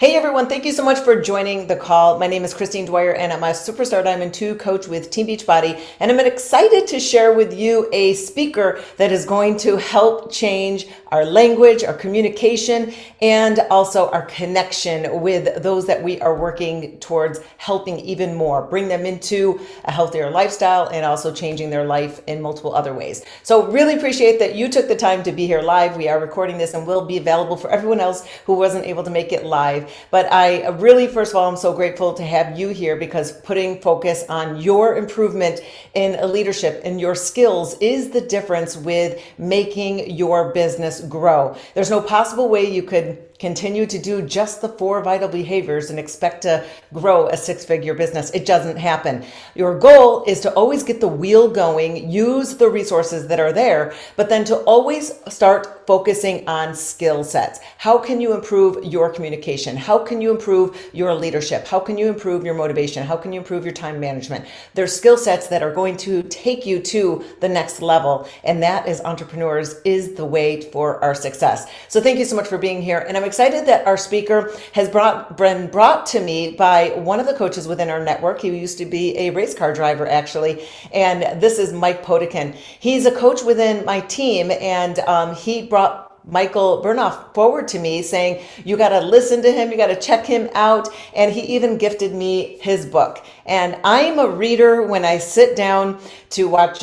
Hey everyone, thank you so much for joining the call. My name is Christine Dwyer and I'm a Superstar Diamond 2 coach with Team Beachbody. And I'm excited to share with you a speaker that is going to help change our language, our communication, and also our connection with those that we are working towards helping even more, bring them into a healthier lifestyle and also changing their life in multiple other ways. So really appreciate that you took the time to be here live. We are recording this and will be available for everyone else who wasn't able to make it live. But I really, first of all, I'm so grateful to have you here because putting focus on your improvement in leadership and your skills is the difference with making your business grow. There's no possible way you could continue to do just the 4 vital behaviors and expect to grow a 6-figure business. It doesn't happen. Your goal is to always get the wheel going, use the resources that are there, but then to always start focusing on skill sets. How can you improve your communication? How can you improve your leadership? How can you improve your motivation? How can you improve your time management? There's skill sets that are going to take you to the next level, and that is entrepreneurs is the way for our success. So thank you so much for being here. And I'm excited that our speaker has been brought to me by one of the coaches within our network. He used to be a race car driver, actually. And this is Mike Potikin. He's a coach within my team, and he brought Michael Bernoff forward to me saying, you got to listen to him, you got to check him out. And he even gifted me his book. And I'm a reader when I sit down to watch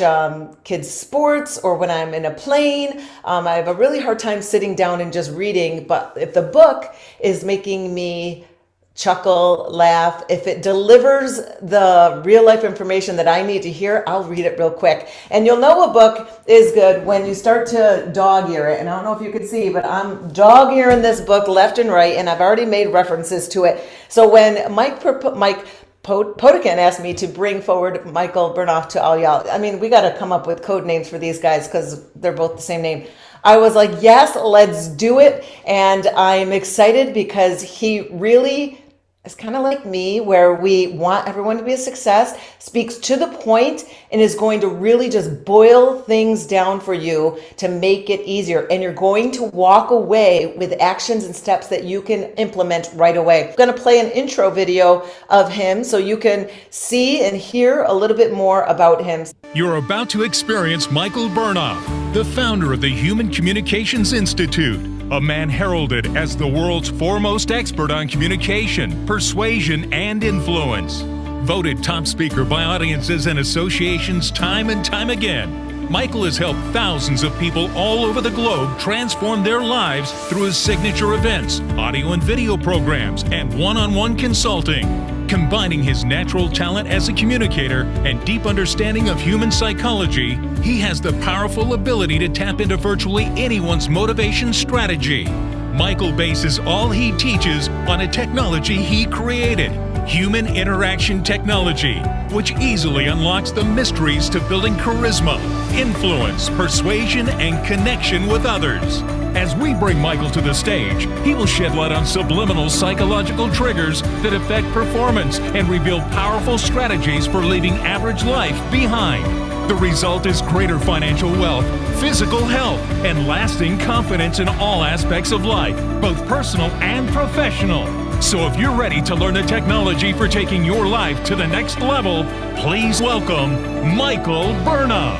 kids sports or when I'm in a plane. I have a really hard time sitting down and just reading. But if the book is making me chuckle, laugh, if it delivers the real life information that I need to hear, I'll read it real quick. And you'll know a book is good when you start to dog ear it. And I don't know if you can see, but I'm dog earing this book left and right, and I've already made references to it. So when Mike Potikin asked me to bring forward Michael Bernoff to all y'all, I mean, we got to come up with code names for these guys because they're both the same name. I was like, yes, let's do it. And I'm excited because he really is kind of like me, where we want everyone to be a success, speaks to the point, and is going to really just boil things down for you to make it easier. And you're going to walk away with actions and steps that you can implement right away. I'm going to play an intro video of him so you can see and hear a little bit more about him. You're about to experience Michael Bernoff, the founder of the Human Communications Institute, a man heralded as the world's foremost expert on communication, persuasion, and influence. Voted top speaker by audiences and associations time and time again, Michael has helped thousands of people all over the globe transform their lives through his signature events, audio and video programs, and one-on-one consulting. Combining his natural talent as a communicator and deep understanding of human psychology, he has the powerful ability to tap into virtually anyone's motivation strategy. Michael bases all he teaches on a technology he created, human interaction technology, which easily unlocks the mysteries to building charisma, influence, persuasion, and connection with others. As we bring Michael to the stage, he will shed light on subliminal psychological triggers that affect performance and reveal powerful strategies for leaving average life behind. The result is greater financial wealth, physical health, and lasting confidence in all aspects of life, both personal and professional. So if you're ready to learn the technology for taking your life to the next level, please welcome Michael Bernoff.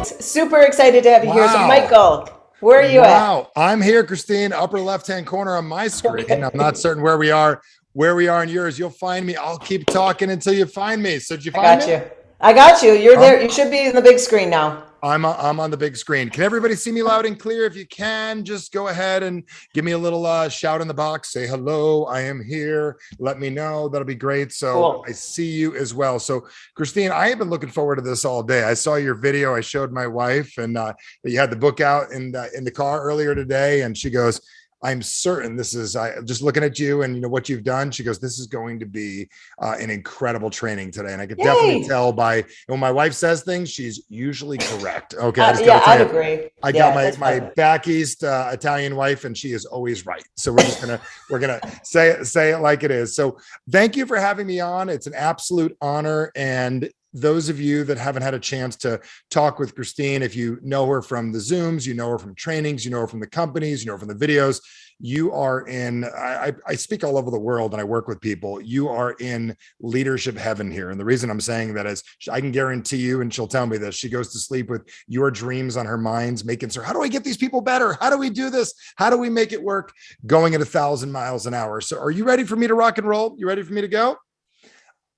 Super excited to have you here. So Michael, where are you at? Wow, I'm here, Christine, upper left-hand corner on my screen. Okay. I'm not certain where we are in yours. You'll find me. I'll keep talking until you find me. So did you find me? I got you. You're there. You should be in the big screen now. I'm on the big screen. Can everybody see me loud and clear? If you can, just go ahead and give me a little shout in the box. Say hello, I am here. Let me know. That'll be great. So cool. I see you as well. So Christine, I have been looking forward to this all day. I saw your video. I showed my wife, and you had the book out in the car earlier today, and she goes, I'm certain this is, just looking at you and what you've done. She goes, this is going to be an incredible training today. And I could definitely tell by when my wife says things, she's usually correct. Okay. I'd agree. I got my back East Italian wife, and she is always right. So we're going to say it like it is. So thank you for having me on. It's an absolute honor. And those of you that haven't had a chance to talk with Christine, if you know her from the Zooms, you know her from trainings, you know her from the companies, you know her from the videos, you are in, I speak all over the world and I work with people. You are in leadership heaven here. And the reason I'm saying that is I can guarantee you, and she'll tell me this, she goes to sleep with your dreams on her mind, making sure, how do I get these people better? How do we do this? How do we make it work? Going at 1,000 miles an hour. So are you ready for me to rock and roll? You ready for me to go?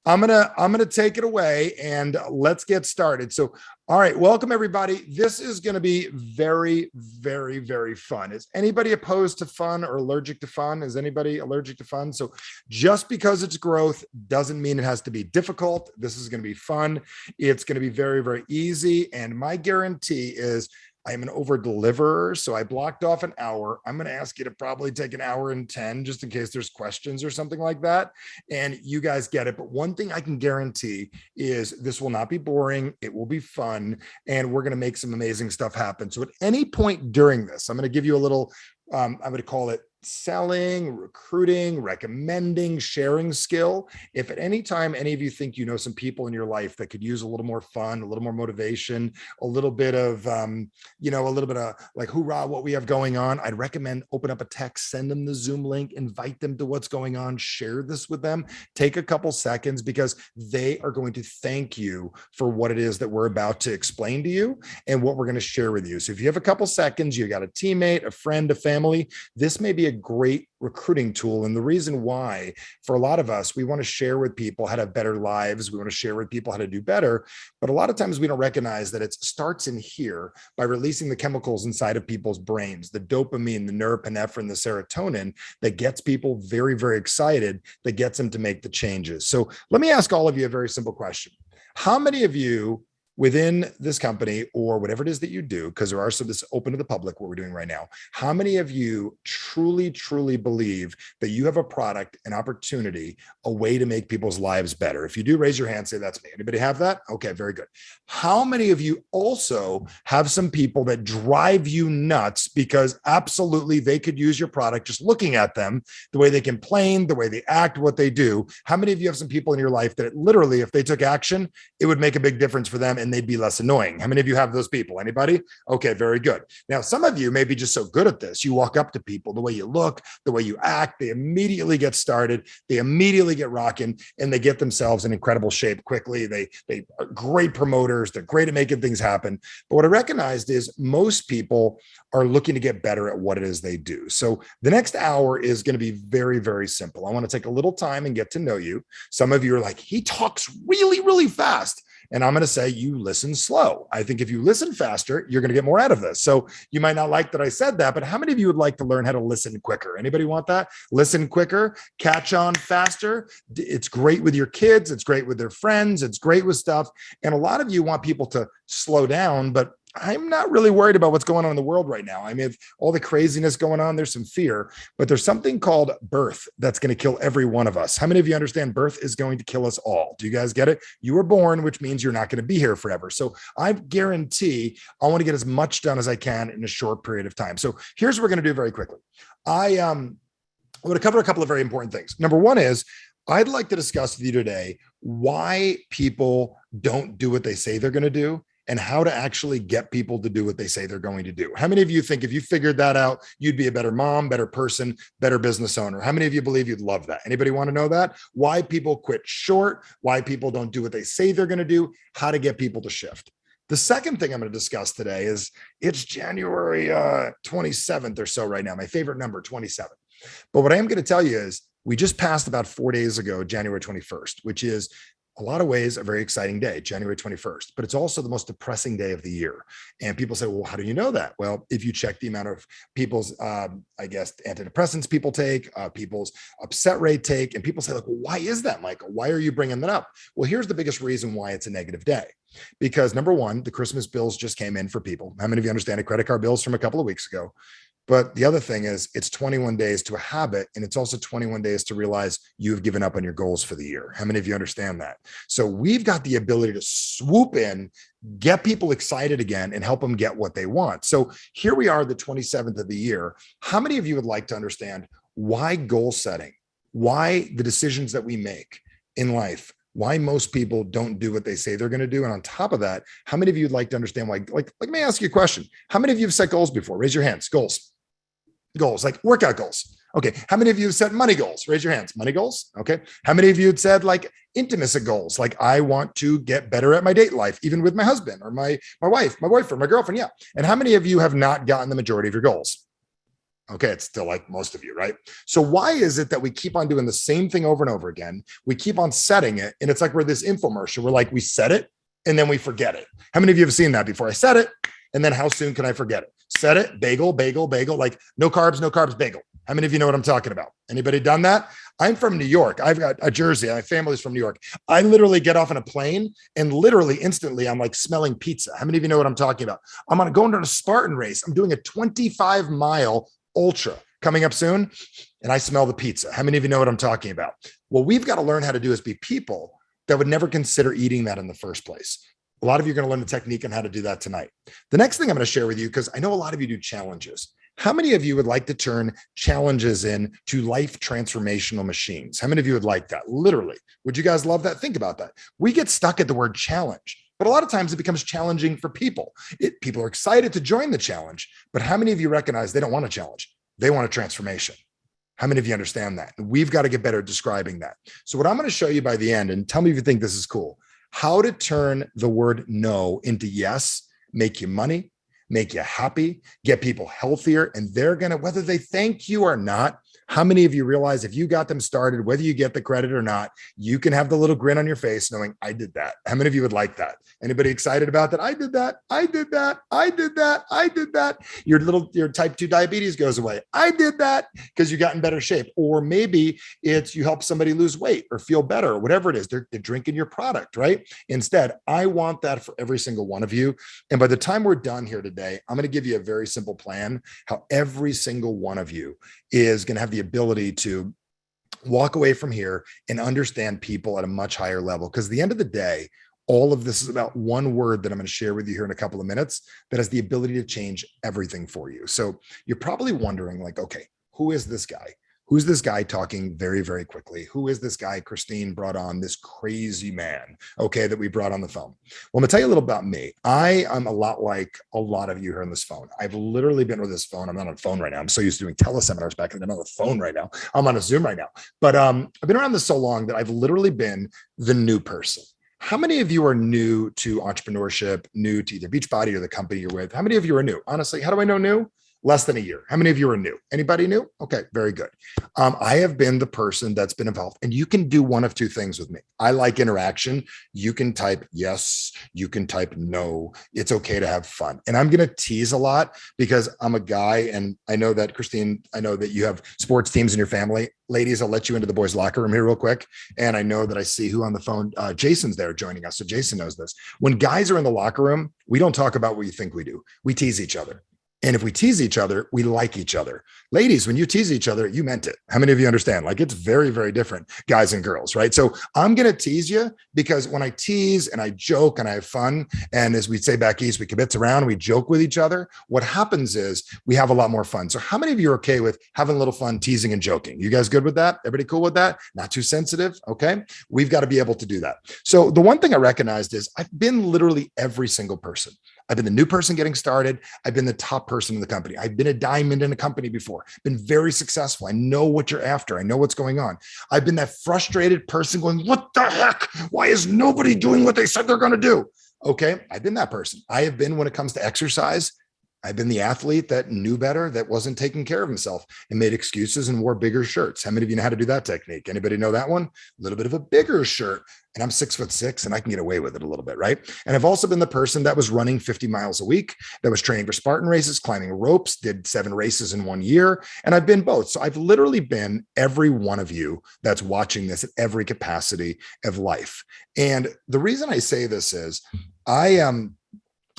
I'm gonna take it away and let's get started. So, all right, welcome everybody. This is going to be very, very, very fun. Is anybody opposed to fun or allergic to fun? Is anybody allergic to fun? So, just because it's growth doesn't mean it has to be difficult. This is going to be fun. It's going to be very, very easy. And my guarantee is I am an over deliverer. So I blocked off an hour. I'm going to ask you to probably take an hour and 10 just in case there's questions or something like that. And you guys get it. But one thing I can guarantee is this will not be boring. It will be fun. And we're going to make some amazing stuff happen. So at any point during this, I'm going to give you a little, I'm going to call it selling, recruiting, recommending, sharing skill. If at any time any of you think you know some people in your life that could use a little more fun, a little more motivation, a little bit of, a little bit of like, hoorah, what we have going on, I'd recommend open up a text, send them the Zoom link, invite them to what's going on, share this with them, take a couple seconds because they are going to thank you for what it is that we're about to explain to you and what we're going to share with you. So if you have a couple seconds, you got a teammate, a friend, a family, this may be a great recruiting tool. And the reason why, for a lot of us, we want to share with people how to have better lives. We want to share with people how to do better. But a lot of times we don't recognize that it starts in here by releasing the chemicals inside of people's brains, the dopamine, the norepinephrine, the serotonin that gets people very, very excited, that gets them to make the changes. So let me ask all of you a very simple question. How many of you within this company or whatever it is that you do, because there are some this open to the public, what we're doing right now, how many of you truly, truly believe that you have a product, an opportunity, a way to make people's lives better? If you do, raise your hand, say that's me. Anybody have that? Okay, very good. How many of you also have some people that drive you nuts because absolutely they could use your product just looking at them, the way they complain, the way they act, what they do? How many of you have some people in your life that literally, if they took action, it would make a big difference for them and they'd be less annoying? How many of you have those people? Anybody? Okay, very good. Now, some of you may be just so good at this. You walk up to people, the way you look, the way you act, they immediately get started. They immediately get rocking and they get themselves in incredible shape quickly. They are great promoters. They're great at making things happen. But what I recognized is most people are looking to get better at what it is they do. So the next hour is going to be very, very simple. I want to take a little time and get to know you. Some of you are like, he talks really, really fast. And I'm going to say, you listen slow. I think if you listen faster, you're going to get more out of this. So you might not like that I said that, but how many of you would like to learn how to listen quicker? Anybody want that? Listen quicker, catch on faster. It's great with your kids. It's great with their friends. It's great with stuff. And a lot of you want people to slow down, but I'm not really worried about what's going on in the world right now. I mean, all the craziness going on, there's some fear, but there's something called birth that's going to kill every one of us. How many of you understand birth is going to kill us all? Do you guys get it? You were born, which means you're not going to be here forever. So I guarantee I want to get as much done as I can in a short period of time. So here's what we're going to do very quickly. I'm going to cover a couple of very important things. Number one is I'd like to discuss with you today why people don't do what they say they're going to do, and how to actually get people to do what they say they're going to do. How many of you think if you figured that out, you'd be a better mom, better person, better business owner? How many of you believe you'd love that? Anybody want to know that? Why people quit short, why people don't do what they say they're going to do, how to get people to shift. The second thing I'm going to discuss today is it's January 27th or so right now, my favorite number, 27. But what I am going to tell you is we just passed about 4 days ago, January 21st, which is a lot of ways a very exciting day, January 21st, but it's also the most depressing day of the year. And people say, well, how do you know that? Well, if you check the amount of people's, antidepressants people take, people's upset rate take, and people say, like, well, why is that, Michael? Why are you bringing that up? Well, here's the biggest reason why it's a negative day. Because number one, the Christmas bills just came in for people. How many of you understand the credit card bills from a couple of weeks ago? But the other thing is it's 21 days to a habit, and it's also 21 days to realize you've given up on your goals for the year. How many of you understand that? So we've got the ability to swoop in, get people excited again, and help them get what they want. So here we are, the 27th of the year. How many of you would like to understand why goal setting, why the decisions that we make in life, why most people don't do what they say they're going to do? And on top of that, how many of you would like to understand why, like, let me ask you a question. How many of you have set goals before? Raise your hands. Goals. goals, like workout goals? Okay. How many of you have set money goals? Raise your hands. Money goals. Okay. How many of you had said like intimacy goals? Like I want to get better at my date life, even with my husband or my wife, my boyfriend, my girlfriend. Yeah. And how many of you have not gotten the majority of your goals? Okay, it's still like most of you, right? So why is it that we keep on doing the same thing over and over again? We keep on setting it, and it's like we're this infomercial. We're like, we set it, and then we forget it. How many of you have seen that before? I set it, and then how soon can I forget it? Set it, bagel, bagel, bagel, like no carbs, bagel. How many of you know what I'm talking about? Anybody done that? I'm from New York. I've got a Jersey. My family's from New York. I literally get off on a plane and literally instantly I'm like smelling pizza. How many of you know what I'm talking about? I'm going on a Spartan race. I'm doing a 25-mile ultra coming up soon, and I smell the pizza. How many of you know what I'm talking about? What we've got to learn how to do is be people that would never consider eating that in the first place. A lot of you are going to learn the technique on how to do that tonight. The next thing I'm going to share with you, because I know a lot of you do challenges. How many of you would like to turn challenges into life transformational machines? How many of you would like that? Literally. Would you guys love that? Think about that. We get stuck at the word challenge, but a lot of times it becomes challenging for people. People are excited to join the challenge, but how many of you recognize they don't want a challenge? They want a transformation. How many of you understand that? We've got to get better at describing that. So what I'm going to show you by the end, and tell me if you think this is cool, how to turn the word no into yes, make you money, make you happy, get people healthier, and they're going to, whether they thank you or not, how many of you realize if you got them started, whether you get the credit or not, you can have the little grin on your face knowing I did that. How many of you would like that? Anybody excited about that? I did that. I did that. I did that. I did that. Your type 2 diabetes goes away. I did that because you got in better shape. Or maybe it's you help somebody lose weight or feel better or whatever it is. They're drinking your product, right? Instead, I want that for every single one of you. And by the time we're done here today, I'm going to give you a very simple plan how every single one of you is going to have the ability to walk away from here and understand people at a much higher level. Because at the end of the day, all of this is about one word that I'm going to share with you here in a couple of minutes that has the ability to change everything for you. So you're probably wondering like, okay, who is this guy? Who's this guy talking very, very quickly? Who is this guy Christine brought on, this crazy man, okay, that we brought on the phone? Well, I'm gonna tell you a little about me. I am a lot like a lot of you here on this phone. I've literally been with this phone. I'm not on a phone right now. I'm so used to doing teleseminars back then. I'm on the phone right now. I'm on a Zoom right now. But I've been around this so long that I've literally been the new person. How many of you are new to entrepreneurship, new to either Beachbody or the company you're with? How many of you are new? Honestly, how do I know new? Less than a year. How many of you are new? Anybody new? Okay, very good. I have been the person that's been involved, and you can do one of two things with me. I like interaction. You can type yes, you can type no. It's okay to have fun. And I'm going to tease a lot because I'm a guy, and I know that Christine, I know that you have sports teams in your family. Ladies, I'll let you into the boys' locker room here real quick. And I know that I see who on the phone. Jason's there joining us. So Jason knows this. When guys are in the locker room, we don't talk about what you think we do. We tease each other. And if we tease each other, we like each other. Ladies, when you tease each other, you meant it. How many of you understand? Like it's very, very different, guys and girls, right? So I'm going to tease you because when I tease and I joke and I have fun, and as we say back east, we kibitz around, we joke with each other. What happens is we have a lot more fun. So how many of you are okay with having a little fun, teasing and joking? You guys good with that? Everybody cool with that? Not too sensitive? Okay. We've got to be able to do that. So the one thing I recognized is I've been literally every single person. I've been the new person getting started. I've been the top person in the company. I've been a diamond in a company before, been very successful. I know what you're after. I know what's going on. I've been that frustrated person going, what the heck? Why is nobody doing what they said they're going to do? Okay. I've been that person. I have been, when it comes to exercise, I've been the athlete that knew better, that wasn't taking care of himself and made excuses and wore bigger shirts. How many of you know how to do that technique? Anybody know that one? A little bit of a bigger shirt. And I'm 6'6" and I can get away with it a little bit, right? And I've also been the person that was running 50 miles a week, that was training for Spartan races, climbing ropes, did 7 races in 1 year. And I've been both. So I've literally been every one of you that's watching this at every capacity of life. And the reason I say this is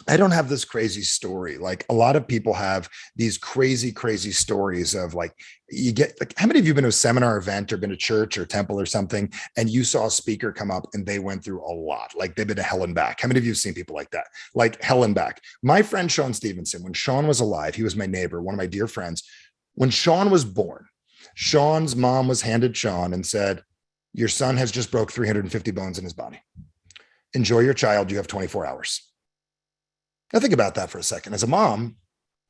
I don't have this crazy story. Like a lot of people have these crazy, crazy stories of like, you get like, how many of you have been to a seminar event or been to church or temple or something, and you saw a speaker come up and they went through a lot, like they've been to hell and back? How many of you have seen people like that? Like hell and back. My friend, Sean Stevenson, when Sean was alive, he was my neighbor, one of my dear friends. When Sean was born, Sean's mom was handed Sean and said, your son has just broke 350 bones in his body. Enjoy your child. You have 24 hours. Now think about that for a second. As a mom,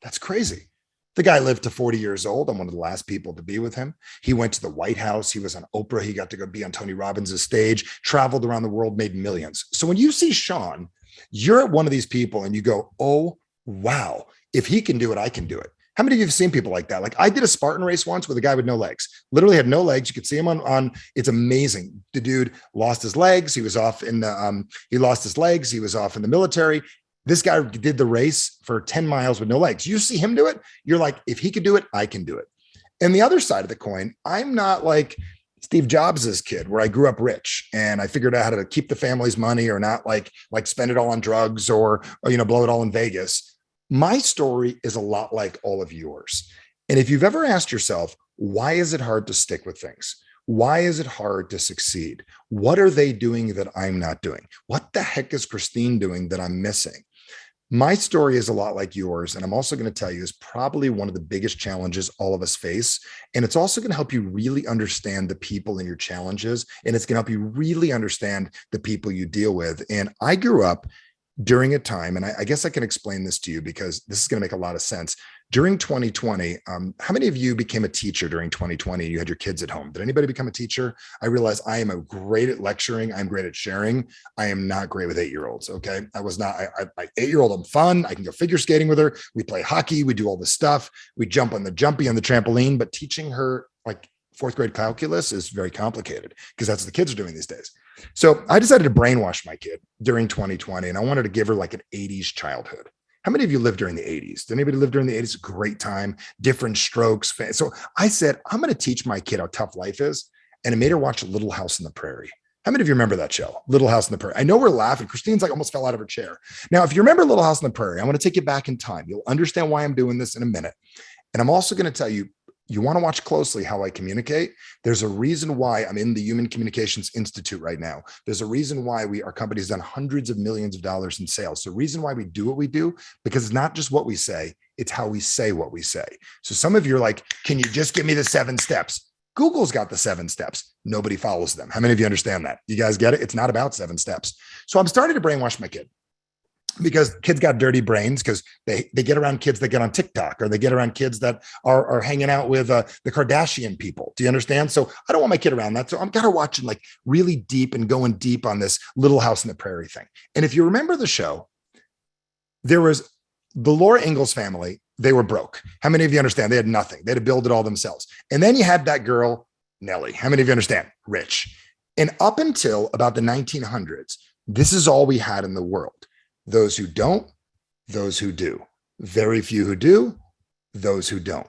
that's crazy. The guy lived to 40 years old. I'm one of the last people to be with him. He went to the White House. He was on Oprah. He got to go be on Tony Robbins' stage, traveled around the world, made millions. So when you see Sean, you're one of these people and you go, oh, wow, if he can do it, I can do it. How many of you have seen people like that? Like I did a Spartan race once with a guy with no legs, literally had no legs. You could see him on it's amazing. The dude lost his legs. He was off in the, he lost his legs. He was off in the military. This guy did the race for 10 miles with no legs. You see him do it. You're like, if he could do it, I can do it. And the other side of the coin, I'm not like Steve Jobs's kid where I grew up rich and I figured out how to keep the family's money or not like spend it all on drugs or blow it all in Vegas. My story is a lot like all of yours. And if you've ever asked yourself, why is it hard to stick with things? Why is it hard to succeed? What are they doing that I'm not doing? What the heck is Christine doing that I'm missing? My story is a lot like yours. And I'm also going to tell you is probably one of the biggest challenges all of us face. And it's also going to help you really understand the people in your challenges. And it's going to help you really understand the people you deal with. And I grew up during a time, and I guess I can explain this to you because this is going to make a lot of sense. During 2020, how many of you became a teacher during 2020? You had your kids at home. Did anybody become a teacher? I realize I am great at lecturing. I'm great at sharing. I am not great with 8-year-olds. Okay. I was not, I 8-year-old, I'm fun. I can go figure skating with her. We play hockey. We do all this stuff. We jump on the jumpy on the trampoline, but teaching her like 4th grade calculus is very complicated because that's what the kids are doing these days. So I decided to brainwash my kid during 2020 and I wanted to give her like an 80s childhood. How many of you lived during the 80s? Did anybody live during the 80s? Great time, different strokes. So I said, I'm going to teach my kid how tough life is. And I made her watch Little House on the Prairie. How many of you remember that show? Little House on the Prairie. I know we're laughing. Christine's like almost fell out of her chair. Now, if you remember Little House on the Prairie, I want to take you back in time. You'll understand why I'm doing this in a minute. And I'm also going to tell you, you want to watch closely how I communicate. There's a reason why I'm in the Human Communications Institute right now. There's a reason why our company's done hundreds of millions of dollars in sales. The reason why we do what we do, because it's not just what we say, it's how we say what we say. So some of you are like, can you just give me the 7 steps? Google's got the 7 steps. Nobody follows them. How many of you understand that? You guys get it? It's not about 7 steps. So I'm starting to brainwash my kid. Because kids got dirty brains because they get around kids that get on TikTok or they get around kids that are hanging out with the Kardashian people. Do you understand? So I don't want my kid around that. So I'm kind of watching like really deep and going deep on this Little House on the Prairie thing. And if you remember the show, there was the Laura Ingalls family. They were broke. How many of you understand? They had nothing. They had to build it all themselves. And then you had that girl, Nellie. How many of you understand? Rich. And up until about the 1900s, this is all we had in the world. Those who don't, those who do. Very few who do, those who don't.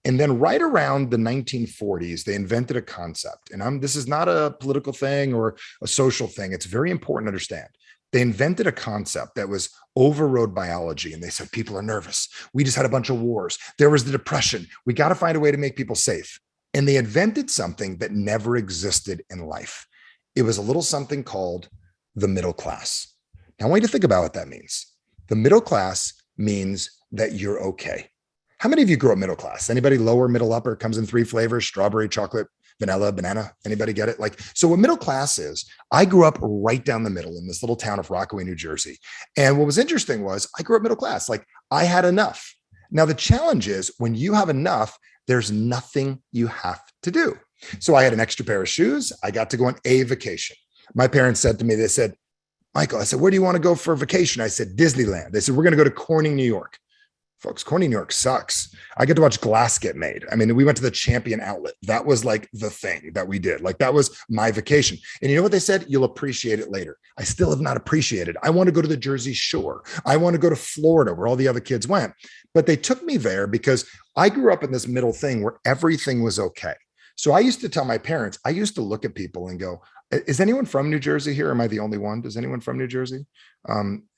And then right around the 1940s, they invented a concept. And this is not a political thing or a social thing. It's very important to understand. They invented a concept that was overrode biology. And they said, people are nervous. We just had a bunch of wars. There was the Depression. We got to find a way to make people safe. And they invented something that never existed in life. It was a little something called the middle class. Now, I want you to think about what that means. The middle class means that you're okay. How many of you grew up middle class? Anybody lower, middle, upper? Comes in 3 flavors: strawberry, chocolate, vanilla, banana. Anybody get it? So what middle class is, I grew up right down the middle in this little town of Rockaway, New Jersey. And what was interesting was I grew up middle class. I had enough. Now, the challenge is when you have enough, there's nothing you have to do. So I had an extra pair of shoes. I got to go on a vacation. My parents said to me, they said, Michael, I said, where do you want to go for a vacation? I said, Disneyland. They said, we're going to go to Corning, New York. Folks, Corning, New York sucks. I get to watch glass get made. I mean, we went to the Champion Outlet. That was like the thing that we did. That was my vacation. And you know what they said? You'll appreciate it later. I still have not appreciated. I want to go to the Jersey Shore. I want to go to Florida where all the other kids went. But they took me there because I grew up in this middle thing where everything was okay. So I used to tell my parents, I used to look at people and go, is anyone from New Jersey here? Am I the only one? Does anyone from New Jersey?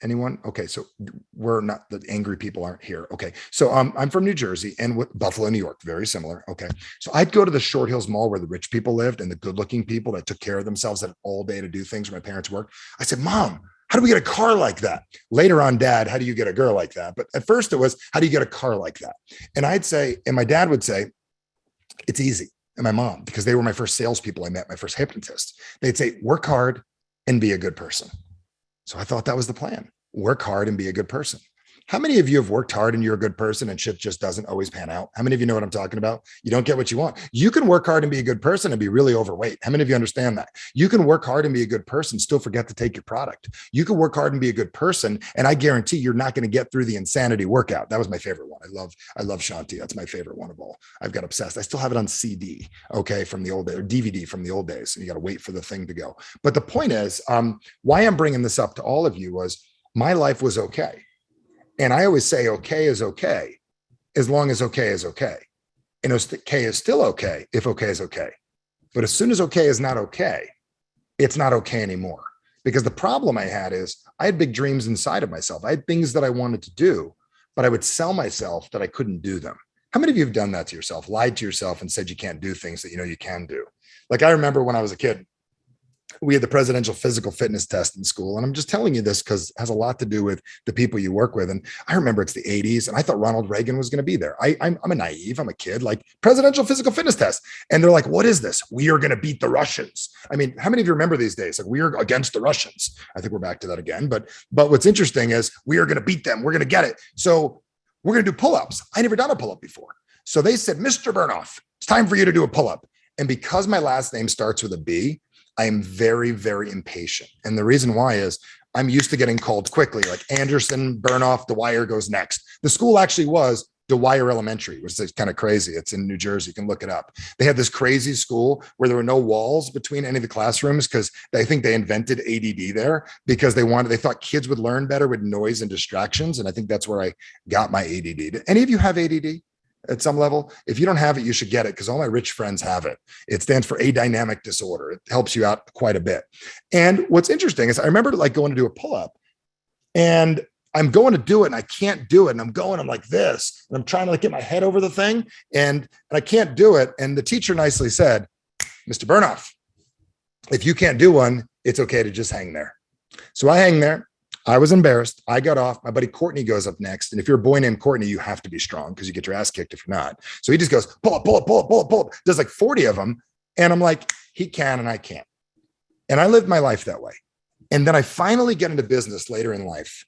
Anyone? Okay. So we're not, the angry people aren't here. Okay. So I'm from New Jersey and Buffalo, New York, very similar. Okay. So I'd go to the Short Hills Mall where the rich people lived and the good looking people that took care of themselves, had all day to do things where my parents worked. I said, Mom, how do we get a car like that? Later on, Dad, how do you get a girl like that? But at first it was, how do you get a car like that? And I'd say, and my dad would say, it's easy. And my mom, because they were my first salespeople I met, my first hypnotist, they'd say, work hard and be a good person. So I thought that was the plan. Work hard and be a good person. How many of you have worked hard and you're a good person and shit just doesn't always pan out? How many of you know what I'm talking about? You don't get what you want. You can work hard and be a good person and be really overweight. How many of you understand that? You can work hard and be a good person, still forget to take your product. You can work hard and be a good person, and I guarantee you're not going to get through the insanity workout. That was my favorite one. I love Shanti. That's my favorite one of all. I've got obsessed. I still have it on CD, okay, from the old days, or DVD from the old days. And you got to wait for the thing to go. But the point is, why I'm bringing this up to all of you was my life was okay. And I always say okay is okay, as long as okay is okay. And okay is still okay if okay is okay. But as soon as okay is not okay, it's not okay anymore. Because the problem I had is I had big dreams inside of myself. I had things that I wanted to do, but I would sell myself that I couldn't do them. How many of you have done that to yourself, lied to yourself and said you can't do things that you know you can do? Like I remember when I was a kid, we had the presidential physical fitness test in school. And I'm just telling you this because it has a lot to do with the people you work with. And I remember it's the 80s and I thought Ronald Reagan was going to be there. I'm a naive, I'm a kid, like presidential physical fitness test. And they're like, what is this? We are going to beat the Russians. I mean, how many of you remember these days? Like we are against the Russians. I think we're back to that again. But what's interesting is we are going to beat them. We're going to get it. So we're going to do pull-ups. I never done a pull-up before. So they said, Mr. Bernoff, it's time for you to do a pull-up. And because my last name starts with a B, I am very, very impatient. And the reason why is I'm used to getting called quickly, like Anderson, Bernoff, Dwyer goes next. The school actually was Dwyer Elementary, which is kind of crazy. It's in New Jersey. You can look it up. They had this crazy school where there were no walls between any of the classrooms because I think they invented ADD there because they thought kids would learn better with noise and distractions. And I think that's where I got my ADD. Do any of you have ADD? At some level? If you don't have it, you should get it because all my rich friends have it. It stands for adynamic disorder. It helps you out quite a bit. And what's interesting is I remember like going to do a pull-up and I'm going to do it and I can't do it. And I'm like this and I'm trying to like get my head over the thing and I can't do it. And the teacher nicely said, Mr. Bernoff, if you can't do one, it's okay to just hang there. So I hang there. I was embarrassed. I got off. My buddy Courtney goes up next. And if you're a boy named Courtney, you have to be strong because you get your ass kicked if you're not. So he just goes, pull up, pull up, pull up, pull up, pull up. There's like 40 of them. And I'm like, he can and I can't. And I lived my life that way. And then I finally get into business later in life.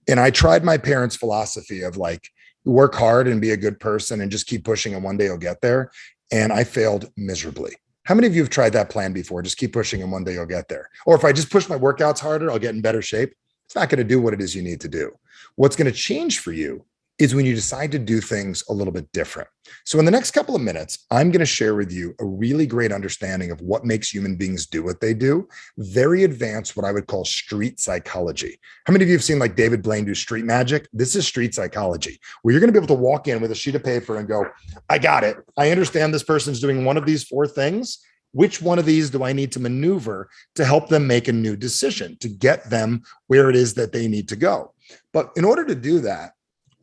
And I tried my parents' philosophy of like, work hard and be a good person and just keep pushing and one day you'll get there. And I failed miserably. How many of you have tried that plan before? Just keep pushing and one day you'll get there. Or if I just push my workouts harder, I'll get in better shape. It's not going to do what it is you need to do. What's going to change for you is when you decide to do things a little bit different. So in the next couple of minutes, I'm going to share with you a really great understanding of what makes human beings do what they do. Very advanced, what I would call street psychology. How many of you have seen like David Blaine do street magic? This is street psychology, where you're going to be able to walk in with a sheet of paper and go, I got it. I understand this person's doing one of these 4 things. Which one of these do I need to maneuver to help them make a new decision, to get them where it is that they need to go? But in order to do that,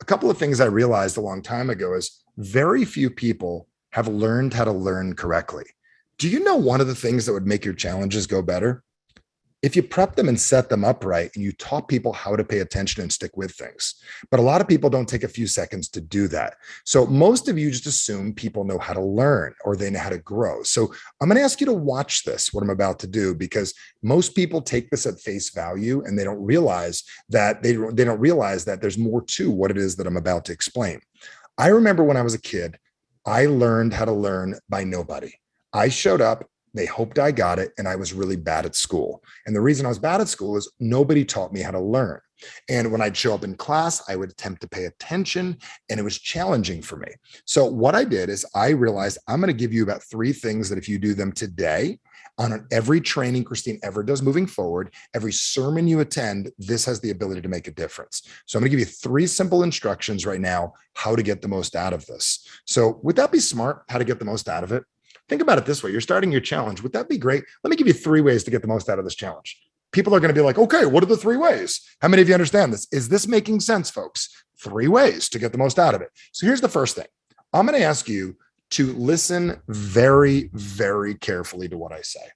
a couple of things I realized a long time ago is very few people have learned how to learn correctly. Do you know one of the things that would make your challenges go better? If you prep them and set them up right and you taught people how to pay attention and stick with things. But a lot of people don't take a few seconds to do that. So most of you just assume people know how to learn or they know how to grow. So I'm going to ask you to watch this, what I'm about to do, because most people take this at face value and they don't realize that they don't realize that there's more to what it is that I'm about to explain. I remember when I was a kid, I learned how to learn by nobody. I showed up. They hoped I got it, and I was really bad at school. And the reason I was bad at school is nobody taught me how to learn. And when I'd show up in class, I would attempt to pay attention, and it was challenging for me. So what I did is I realized I'm going to give you about 3 things that if you do them today, on every training Christine ever does moving forward, every sermon you attend, this has the ability to make a difference. So I'm going to give you 3 simple instructions right now, how to get the most out of this. So would that be smart, how to get the most out of it? Think about it this way. You're starting your challenge. Would that be great? Let me give you 3 ways to get the most out of this challenge. People are going to be like, okay, what are the 3 ways? How many of you understand this? Is this making sense, folks? 3 ways to get the most out of it. So here's the first thing. I'm going to ask you to listen very, very carefully to what I say.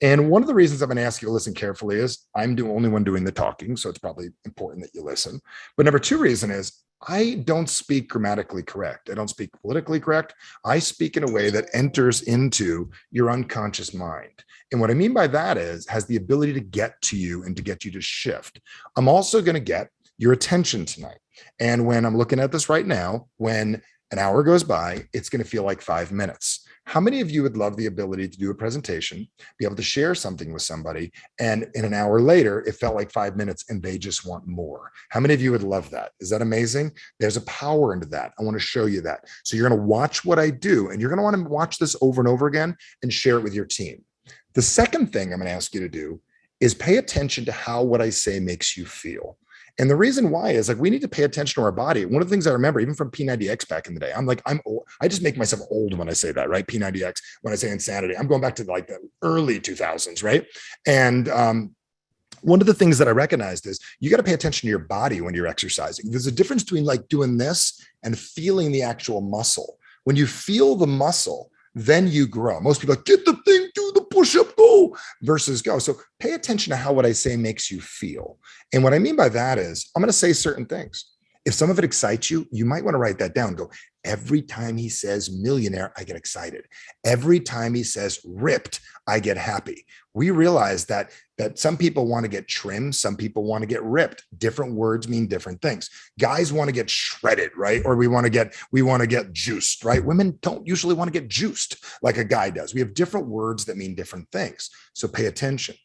And one of the reasons I'm going to ask you to listen carefully is I'm the only one doing the talking. So it's probably important that you listen. But number 2 reason is I don't speak grammatically correct. I don't speak politically correct. I speak in a way that enters into your unconscious mind. And what I mean by that is has the ability to get to you and to get you to shift. I'm also going to get your attention tonight. And when I'm looking at this right now, when an hour goes by, it's going to feel like 5 minutes. How many of you would love the ability to do a presentation, be able to share something with somebody, and in an hour later, it felt like 5 minutes and they just want more? How many of you would love that? Is that amazing? There's a power into that. I want to show you that. So you're going to watch what I do, and you're going to want to watch this over and over again and share it with your team. The second thing I'm going to ask you to do is pay attention to how what I say makes you feel. And the reason why is like, we need to pay attention to our body. One of the things I remember, even from P90X back in the day, I'm old. I just make myself old when I say that, right? P90X, when I say insanity, I'm going back to like the early 2000s, right? And one of the things that I recognized is you got to pay attention to your body when you're exercising. There's a difference between like doing this and feeling the actual muscle. When you feel the muscle, then you grow. Most people are like, get the thing, do the push-up, go, versus go. So pay attention to how what I say makes you feel. And what I mean by that is I'm going to say certain things. If some of it excites you, you might want to write that down. Go, every time he says millionaire, I get excited. Every time he says ripped, I get happy. We realize that some people want to get trimmed. Some people want to get ripped. Different words mean different things. Guys want to get shredded, right? Or we want to get juiced, right? Women don't usually want to get juiced like a guy does. We have different words that mean different things. So pay attention.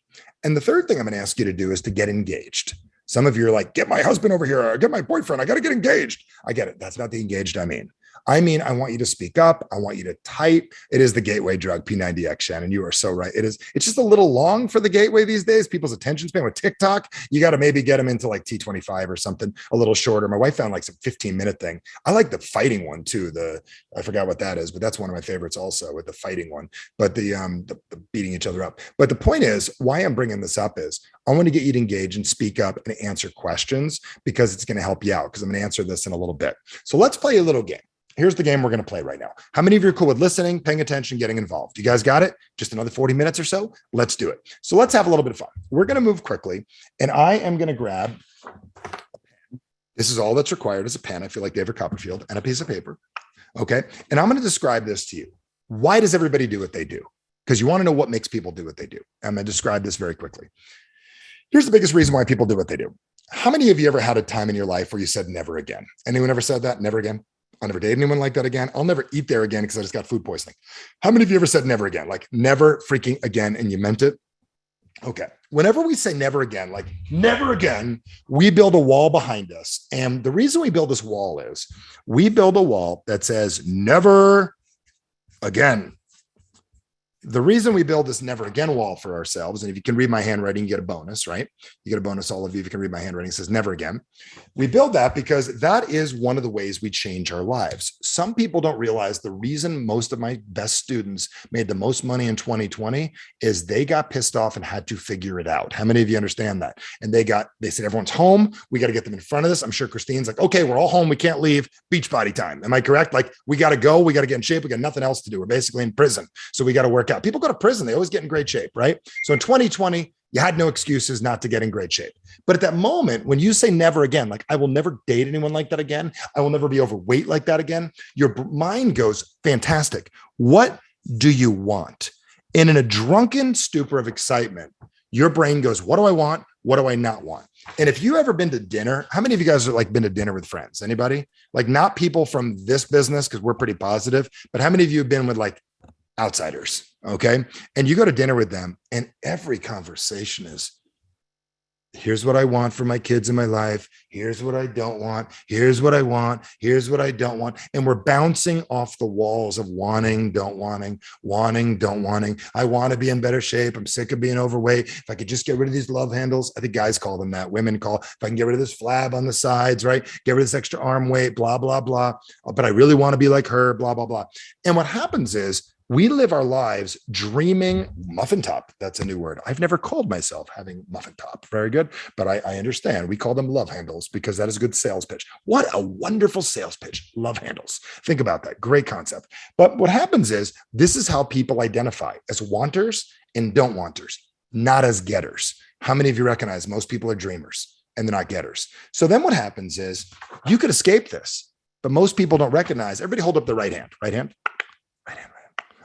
And the third thing I'm going to ask you to do is to get engaged. Some of you are like, get my husband over here, or get my boyfriend. I got to get engaged. I get it. That's not the engaged I mean. I want you to speak up. I want you to type. It is the gateway drug, P90X, Shannon. You are so right. It's just a little long for the gateway these days. People's attention span with TikTok, you got to maybe get them into like T25 or something a little shorter. My wife found like some 15-minute thing. I like the fighting one too. I forgot what that is, but that's one of my favorites also, with the fighting one, but the beating each other up. But the point is, why I'm bringing this up is I want to get you to engage and speak up and answer questions, because it's going to help you out, because I'm going to answer this in a little bit. So let's play a little game. Here's the game we're going to play right now. How many of you are cool with listening, paying attention, getting involved? You guys got it? Just another 40 minutes or so? Let's do it. So let's have a little bit of fun. We're going to move quickly, and I am going to grab a pen. This is all that's required is a pen. I feel like David Copperfield, and a piece of paper. Okay. And I'm going to describe this to you. Why does everybody do what they do? Because you want to know what makes people do what they do. I'm going to describe this very quickly. Here's the biggest reason why people do what they do. How many of you ever had a time in your life where you said never again? Anyone ever said that? Never again? I'll never date anyone like that again. I'll never eat there again because I just got food poisoning. How many of you ever said never again? Like never freaking again, and you meant it? Okay. Whenever we say never again, like never again, we build a wall behind us. And the reason we build this wall is we build a wall that says never again. The reason we build this never again wall for ourselves, and if you can read my handwriting, you get a bonus, right? You get a bonus, all of you, if you can read my handwriting, it says never again. We build that because that is one of the ways we change our lives. Some people don't realize the reason most of my best students made the most money in 2020 is they got pissed off and had to figure it out. How many of you understand that? And they said, everyone's home. We got to get them in front of this. I'm sure Christine's like, okay, we're all home. We can't leave. Beachbody time. Am I correct? Like we got to go. We got to get in shape. We got nothing else to do. We're basically in prison. So we got to work out. People go to prison. They always get in great shape, right? So in 2020, you had no excuses not to get in great shape. But at that moment, when you say never again, like I will never date anyone like that again, I will never be overweight like that again, your mind goes, fantastic. What do you want? And in a drunken stupor of excitement, your brain goes, what do I want? What do I not want? And if you ever been to dinner, how many of you guys have like been to dinner with friends? Anybody? Like not people from this business, because we're pretty positive, but how many of you have been with like outsiders? Okay. And you go to dinner with them and every conversation is, here's what I want for my kids in my life. Here's what I don't want. Here's what I want. Here's what I don't want. And we're bouncing off the walls of wanting, don't wanting, wanting, don't wanting. I want to be in better shape. I'm sick of being overweight. If I could just get rid of these love handles, I think guys call them that. Women call, if I can get rid of this flab on the sides, right? Get rid of this extra arm weight, blah, blah, blah. But I really want to be like her, blah, blah, blah. And what happens is, we live our lives dreaming muffin top. That's a new word. I've never called myself having muffin top. Very good. But I understand. We call them love handles because that is a good sales pitch. What a wonderful sales pitch. Love handles. Think about that. Great concept. But what happens is this is how people identify as wanters and don't wanters, not as getters. How many of you recognize most people are dreamers and they're not getters? So then what happens is you could escape this, but most people don't recognize. Everybody hold up the right hand. Right hand. Right hand.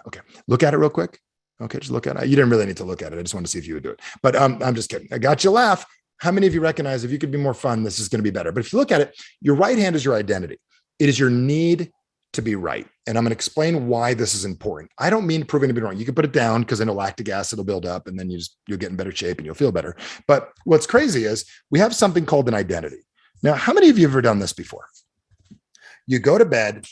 Okay. Look at it real quick. Okay. Just look at it. You didn't really need to look at it. I just wanted to see if you would do it, but I'm just kidding. I got you laugh. How many of you recognize if you could be more fun, this is going to be better? But if you look at it, your right hand is your identity. It is your need to be right. And I'm going to explain why this is important. I don't mean proving to be wrong. You can put it down because I know lactic acid will build up and then you'll get in better shape and you'll feel better. But what's crazy is we have something called an identity. Now, how many of you have ever done this before? You go to bed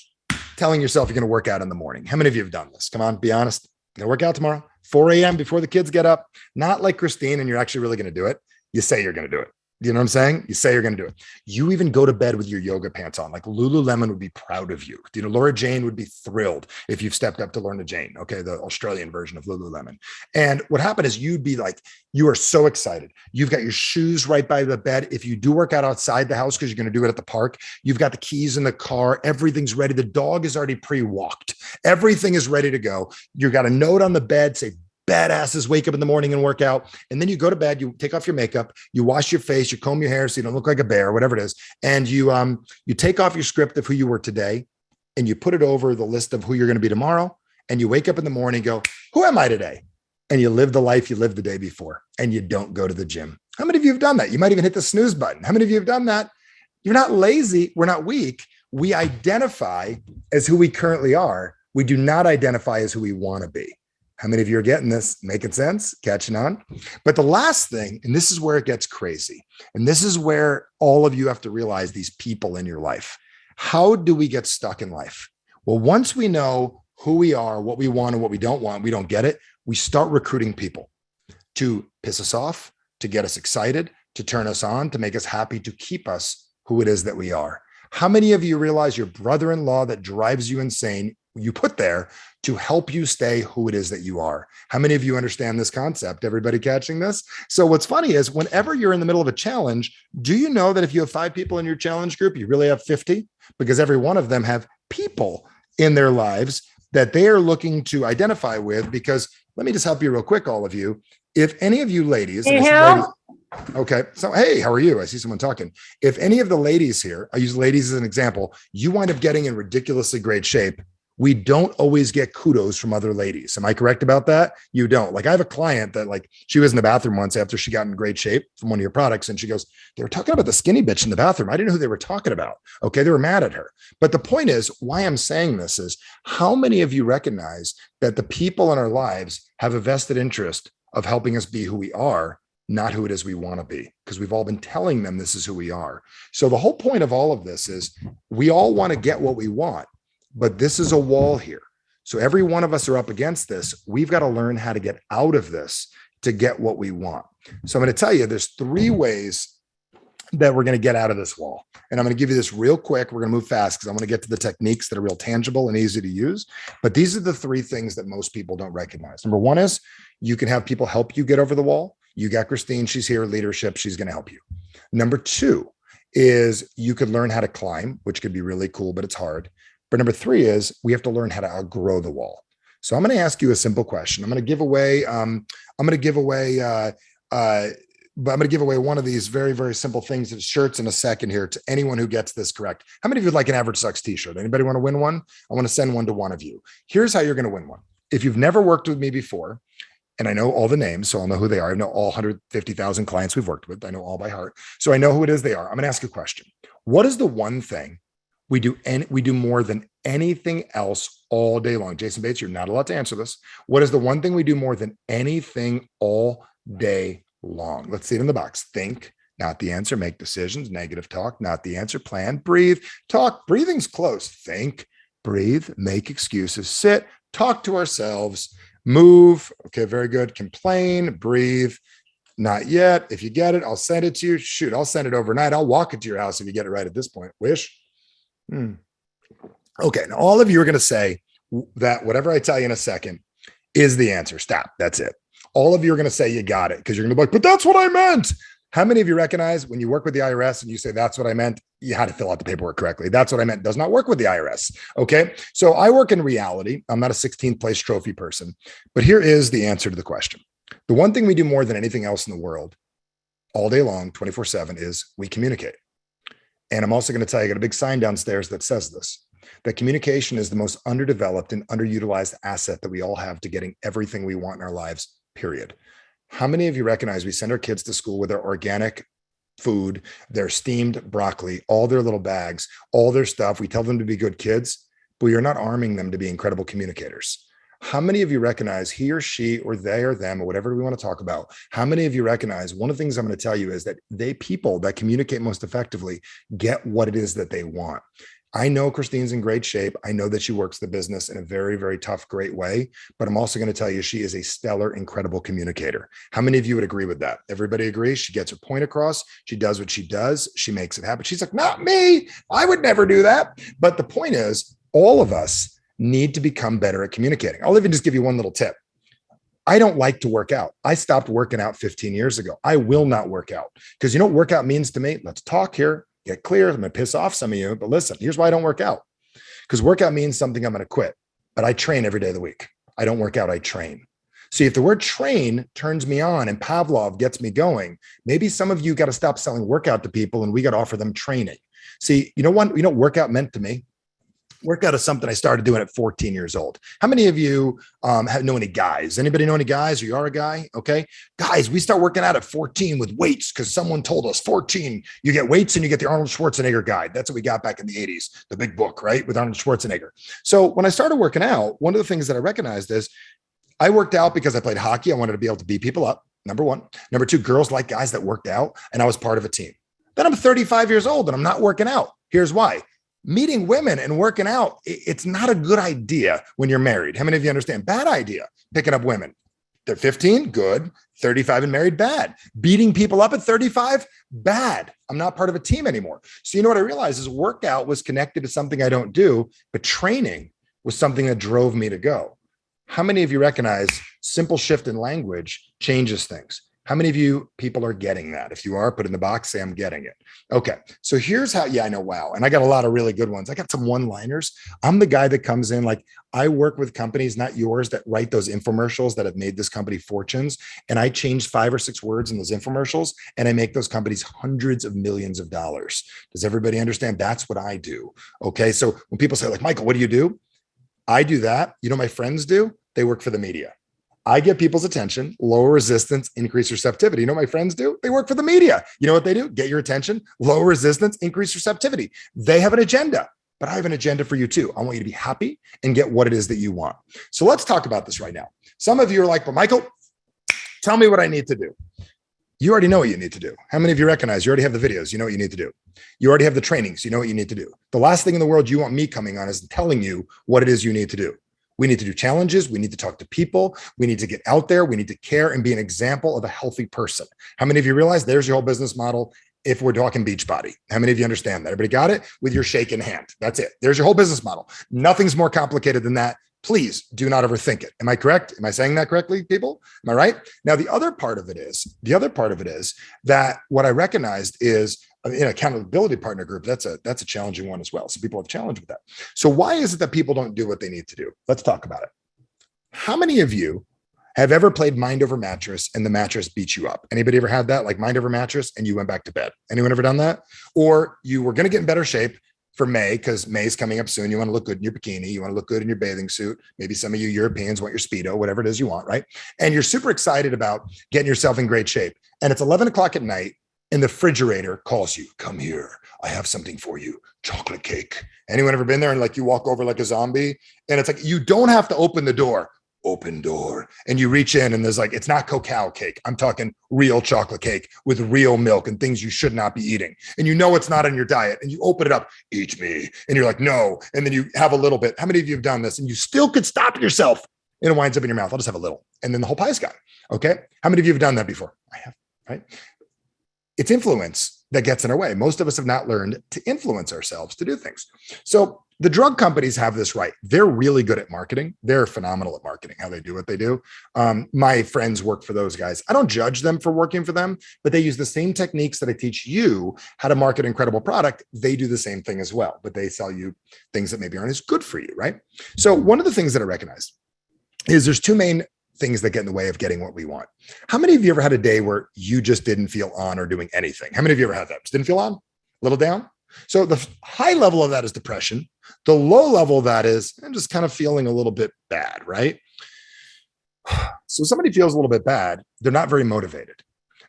telling yourself you're going to work out in the morning. How many of you have done this? Come on, be honest. I'm going to work out tomorrow, 4 a.m. before the kids get up. Not like Christine and you're actually really going to do it. You say you're going to do it. You know what I'm saying? You say you're going to do it. You even go to bed with your yoga pants on. Like Lululemon would be proud of you. You know, Laura Jane would be thrilled if you've stepped up to Lorna Jane. Okay. The Australian version of Lululemon. And what happened is you'd be like, you are so excited. You've got your shoes right by the bed. If you do work out outside the house, because you're going to do it at the park, you've got the keys in the car. Everything's ready. The dog is already pre-walked. Everything is ready to go. You've got a note on the bed, say, badasses wake up in the morning and work out. And then you go to bed, you take off your makeup, you wash your face, you comb your hair so you don't look like a bear, whatever it is. And you take off your script of who you were today and you put it over the list of who you're going to be tomorrow. And you wake up in the morning and go, who am I today? And you live the life you lived the day before and you don't go to the gym. How many of you have done that? You might even hit the snooze button. How many of you have done that? You're not lazy. We're not weak. We identify as who we currently are. We do not identify as who we want to be. How many of you are getting this? Making sense? Catching on? But the last thing, and this is where it gets crazy, and this is where all of you have to realize these people in your life. How do we get stuck in life? Well, once we know who we are, what we want and what we don't get it, we start recruiting people to piss us off, to get us excited, to turn us on, to make us happy, to keep us who it is that we are. How many of you realize your brother-in-law that drives you insane, you put there to help you stay who it is that you are? How many of you understand this concept? Everybody catching this? So what's funny is whenever you're in the middle of a challenge, do you know that if you have 5 people in your challenge group, you really have 50? Because every one of them have people in their lives that they are looking to identify with. Because let me just help you real quick, all of you. If any of you ladies, okay, so hey, how are you? I see someone talking. If any of the ladies here, I use ladies as an example, you wind up getting in ridiculously great shape, we don't always get kudos from other ladies. Am I correct about that? You don't. Like I have a client that like, she was in the bathroom once after she got in great shape from one of your products. And she goes, they were talking about the skinny bitch in the bathroom. I didn't know who they were talking about. Okay. They were mad at her. But the point is why I'm saying this is how many of you recognize that the people in our lives have a vested interest of helping us be who we are, not who it is we want to be, because we've all been telling them this is who we are. So the whole point of all of this is we all want to get what we want. But this is a wall here. So every one of us are up against this. We've got to learn how to get out of this to get what we want. So I'm going to tell you, there's 3 ways that we're going to get out of this wall. And I'm going to give you this real quick. We're going to move fast because I want to get to the techniques that are real tangible and easy to use. But these are the 3 things that most people don't recognize. Number 1 is you can have people help you get over the wall. You got Christine. She's here, leadership. She's going to help you. Number 2 is you could learn how to climb, which could be really cool, but it's hard. But number 3 is we have to learn how to outgrow the wall. So I'm going to ask you a simple question. I'm going to give away one of these very, very simple things, of shirts in a second here to anyone who gets this correct. How many of you would like an Average Sucks t-shirt? Anybody want to win one? I want to send one to one of you. Here's how you're going to win one. If you've never worked with me before, and I know all the names, so I'll know who they are. I know all 150,000 clients we've worked with. I know all by heart. So I know who it is they are. I'm going to ask you a question. What is the one thing we do more than anything else all day long? Jason Bates, you're not allowed to answer this. What is the one thing we do more than anything all day long? Let's see it in the box. Think, not the answer. Make decisions. Negative talk, not the answer. Plan, breathe, talk. Breathing's close. Think, breathe, make excuses, sit, talk to ourselves, move. Okay, very good. Complain, breathe. Not yet. If you get it, I'll send it to you. Shoot, I'll send it overnight. I'll walk it to your house if you get it right at this point. Wish. Okay, now all of you are going to say that whatever I tell you in a second is the answer. Stop. That's it. All of you are going to say you got it because you're going to be like, but that's what I meant. How many of you recognize when you work with the IRS and you say, that's what I meant, you had to fill out the paperwork correctly. That's what I meant does not work with the IRS. Okay. So I work in reality. I'm not a 16th place trophy person, but here is the answer to the question. The one thing we do more than anything else in the world all day long, 24/7 is we communicate. And I'm also going to tell you, I got a big sign downstairs that says this, that communication is the most underdeveloped and underutilized asset that we all have to getting everything we want in our lives, period. How many of you recognize we send our kids to school with our organic food, their steamed broccoli, all their little bags, all their stuff. We tell them to be good kids, but you're not arming them to be incredible communicators. How many of you recognize he or she or they or them or whatever we want to talk about? How many of you recognize one of the things I'm going to tell you is that people that communicate most effectively get what it is that they want. I know Christine's in great shape. I know that she works the business in a very, very tough, great way, but I'm also going to tell you she is a stellar, incredible communicator. How many of you would agree with that? Everybody agrees. She gets her point across. She does what she does. She makes it happen. She's like, not me. I would never do that. But the point is, all of us need to become better at communicating. I'll even just give you one little tip. I don't like to work out. I stopped working out 15 years ago. I will not work out because you know what workout means to me? Let's talk here, get clear. I'm going to piss off some of you, but listen, here's why I don't work out. Because workout means something I'm going to quit, but I train every day of the week. I don't work out, I train. See, if the word train turns me on and Pavlov gets me going, maybe some of you got to stop selling workout to people and we got to offer them training. See, you know what workout meant to me? Workout is something I started doing at 14 years old. How many of you know any guys? Anybody know any guys, or you are a guy? Okay. Guys, we start working out at 14 with weights because someone told us 14, you get weights and you get the Arnold Schwarzenegger guide. That's what we got back in the 80s, the big book, right? With Arnold Schwarzenegger. So when I started working out, one of the things that I recognized is I worked out because I played hockey. I wanted to be able to beat people up. Number one. Number two, girls like guys that worked out, and I was part of a team. Then I'm 35 years old and I'm not working out. Here's why. Meeting women and working out, it's not a good idea when you're married. How many of you understand? Bad idea. Picking up women. They're 15, good. 35 and married, bad. Beating people up at 35, bad. I'm not part of a team anymore. So you know what I realized is workout was connected to something I don't do, but training was something that drove me to go. How many of you recognize simple shift in language changes things? How many of you people are getting that? If you are, put in the box, say I'm getting it. Okay. So here's how, I know. Wow. And I got a lot of really good ones. I got some one-liners. I'm the guy that comes in, like I work with companies, not yours, that write those infomercials that have made this company fortunes. And I change 5 or 6 words in those infomercials and I make those companies hundreds of millions of dollars. Does everybody understand? That's what I do. Okay. So when people say like, Michael, what do you do? I do that. You know, my friends do, they work for the media. I get people's attention, lower resistance, increase receptivity. You know what my friends do? They work for the media. You know what they do? Get your attention, lower resistance, increase receptivity. They have an agenda, but I have an agenda for you too. I want you to be happy and get what it is that you want. So let's talk about this right now. Some of you are like, but Michael, tell me what I need to do. You already know what you need to do. How many of you recognize you already have the videos? You know what you need to do. You already have the trainings. You know what you need to do. The last thing in the world you want me coming on is telling you what it is you need to do. We need to do challenges. We need to talk to people. We need to get out there. We need to care and be an example of a healthy person. How many of you realize there's your whole business model if we're talking Beachbody? How many of you understand that? Everybody got it? With your shaking hand. That's it. There's your whole business model. Nothing's more complicated than that. Please do not overthink it. Am I correct? Am I saying that correctly, people? Am I right? Now, the other part of it is that what I recognized is in accountability partner group, that's a challenging one as well. So people have challenged with that. So why is it that people don't do what they need to do? Let's talk about it. How many of you have ever played mind over mattress and the mattress beat you up? Anybody ever had that? Like mind over mattress and you went back to bed? Anyone ever done that? Or you were going to get in better shape for May because May's coming up soon. You want to look good in your bikini. You want to look good in your bathing suit. Maybe some of you Europeans want your Speedo, whatever it is you want, right? And you're super excited about getting yourself in great shape. And it's 11 o'clock at night. And the refrigerator calls you, come here. I have something for you. Chocolate cake. Anyone ever been there and like you walk over like a zombie and it's like, you don't have to open the door, open door. And you reach in and there's like, it's not cacao cake. I'm talking real chocolate cake with real milk and things you should not be eating. And you know, it's not in your diet and you open it up, eat me. And you're like, no. And then you have a little bit. How many of you have done this? And you still could stop yourself and it winds up in your mouth. I'll just have a little. And then the whole pie's gone. Okay. How many of you have done that before? I have, right? It's influence that gets in our way. Most of us have not learned to influence ourselves to do things. So the drug companies have this right. They're really good at marketing. They're phenomenal at marketing, how they do what they do. My friends work for those guys. I don't judge them for working for them, but they use the same techniques that I teach you how to market an incredible product. They do the same thing as well, but they sell you things that maybe aren't as good for you, right? So one of the things that I recognize is there's 2 main things that get in the way of getting what we want. How many of you ever had a day where you just didn't feel on or doing anything? How many of you ever had that? Just didn't feel on? A little down? So the high level of that is depression. The low level of that is I'm just kind of feeling a little bit bad, right? So somebody feels a little bit bad. They're not very motivated.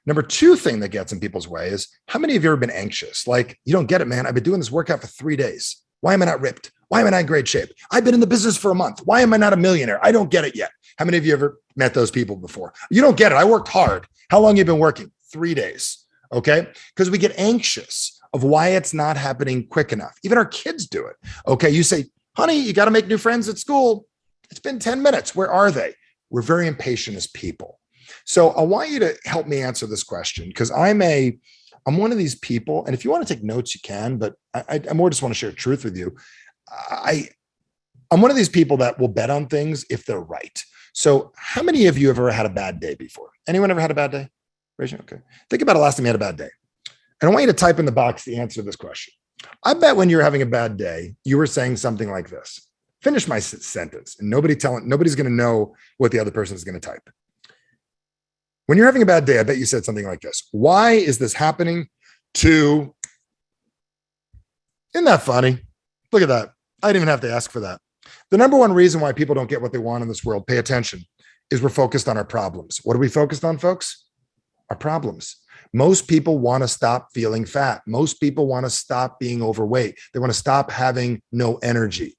Number two thing that gets in people's way is, how many of you have ever been anxious? Like, you don't get it, man. I've been doing this workout for 3 days. Why am I not ripped? Why am I not in great shape? I've been in the business for a month. Why am I not a millionaire? I don't get it yet. How many of you ever met those people before? You don't get it. I worked hard. How long have you been working? 3 days. Okay. Because we get anxious of why it's not happening quick enough. Even our kids do it. Okay. You say, honey, you got to make new friends at school. It's been 10 minutes. Where are they? We're very impatient as people. So I want you to help me answer this question, because I'm one of these people, and if you want to take notes, you can, but I more just want to share truth with you. I'm one of these people that will bet on things if they're right. So how many of you have ever had a bad day before? Anyone ever had a bad day? Raise your hand. Okay. Think about the last time you had a bad day. And I want you to type in the box the answer to this question. I bet when you're having a bad day, you were saying something like this. Finish my sentence, and nobody's going to know what the other person is going to type. When you're having a bad day, I bet you said something like this. Why is this happening to... Isn't that funny? Look at that. I didn't even have to ask for that. The number one reason why people don't get what they want in this world, pay attention, is we're focused on our problems. What are we focused on, folks? Our problems. Most people want to stop feeling fat. Most people want to stop being overweight. They want to stop having no energy.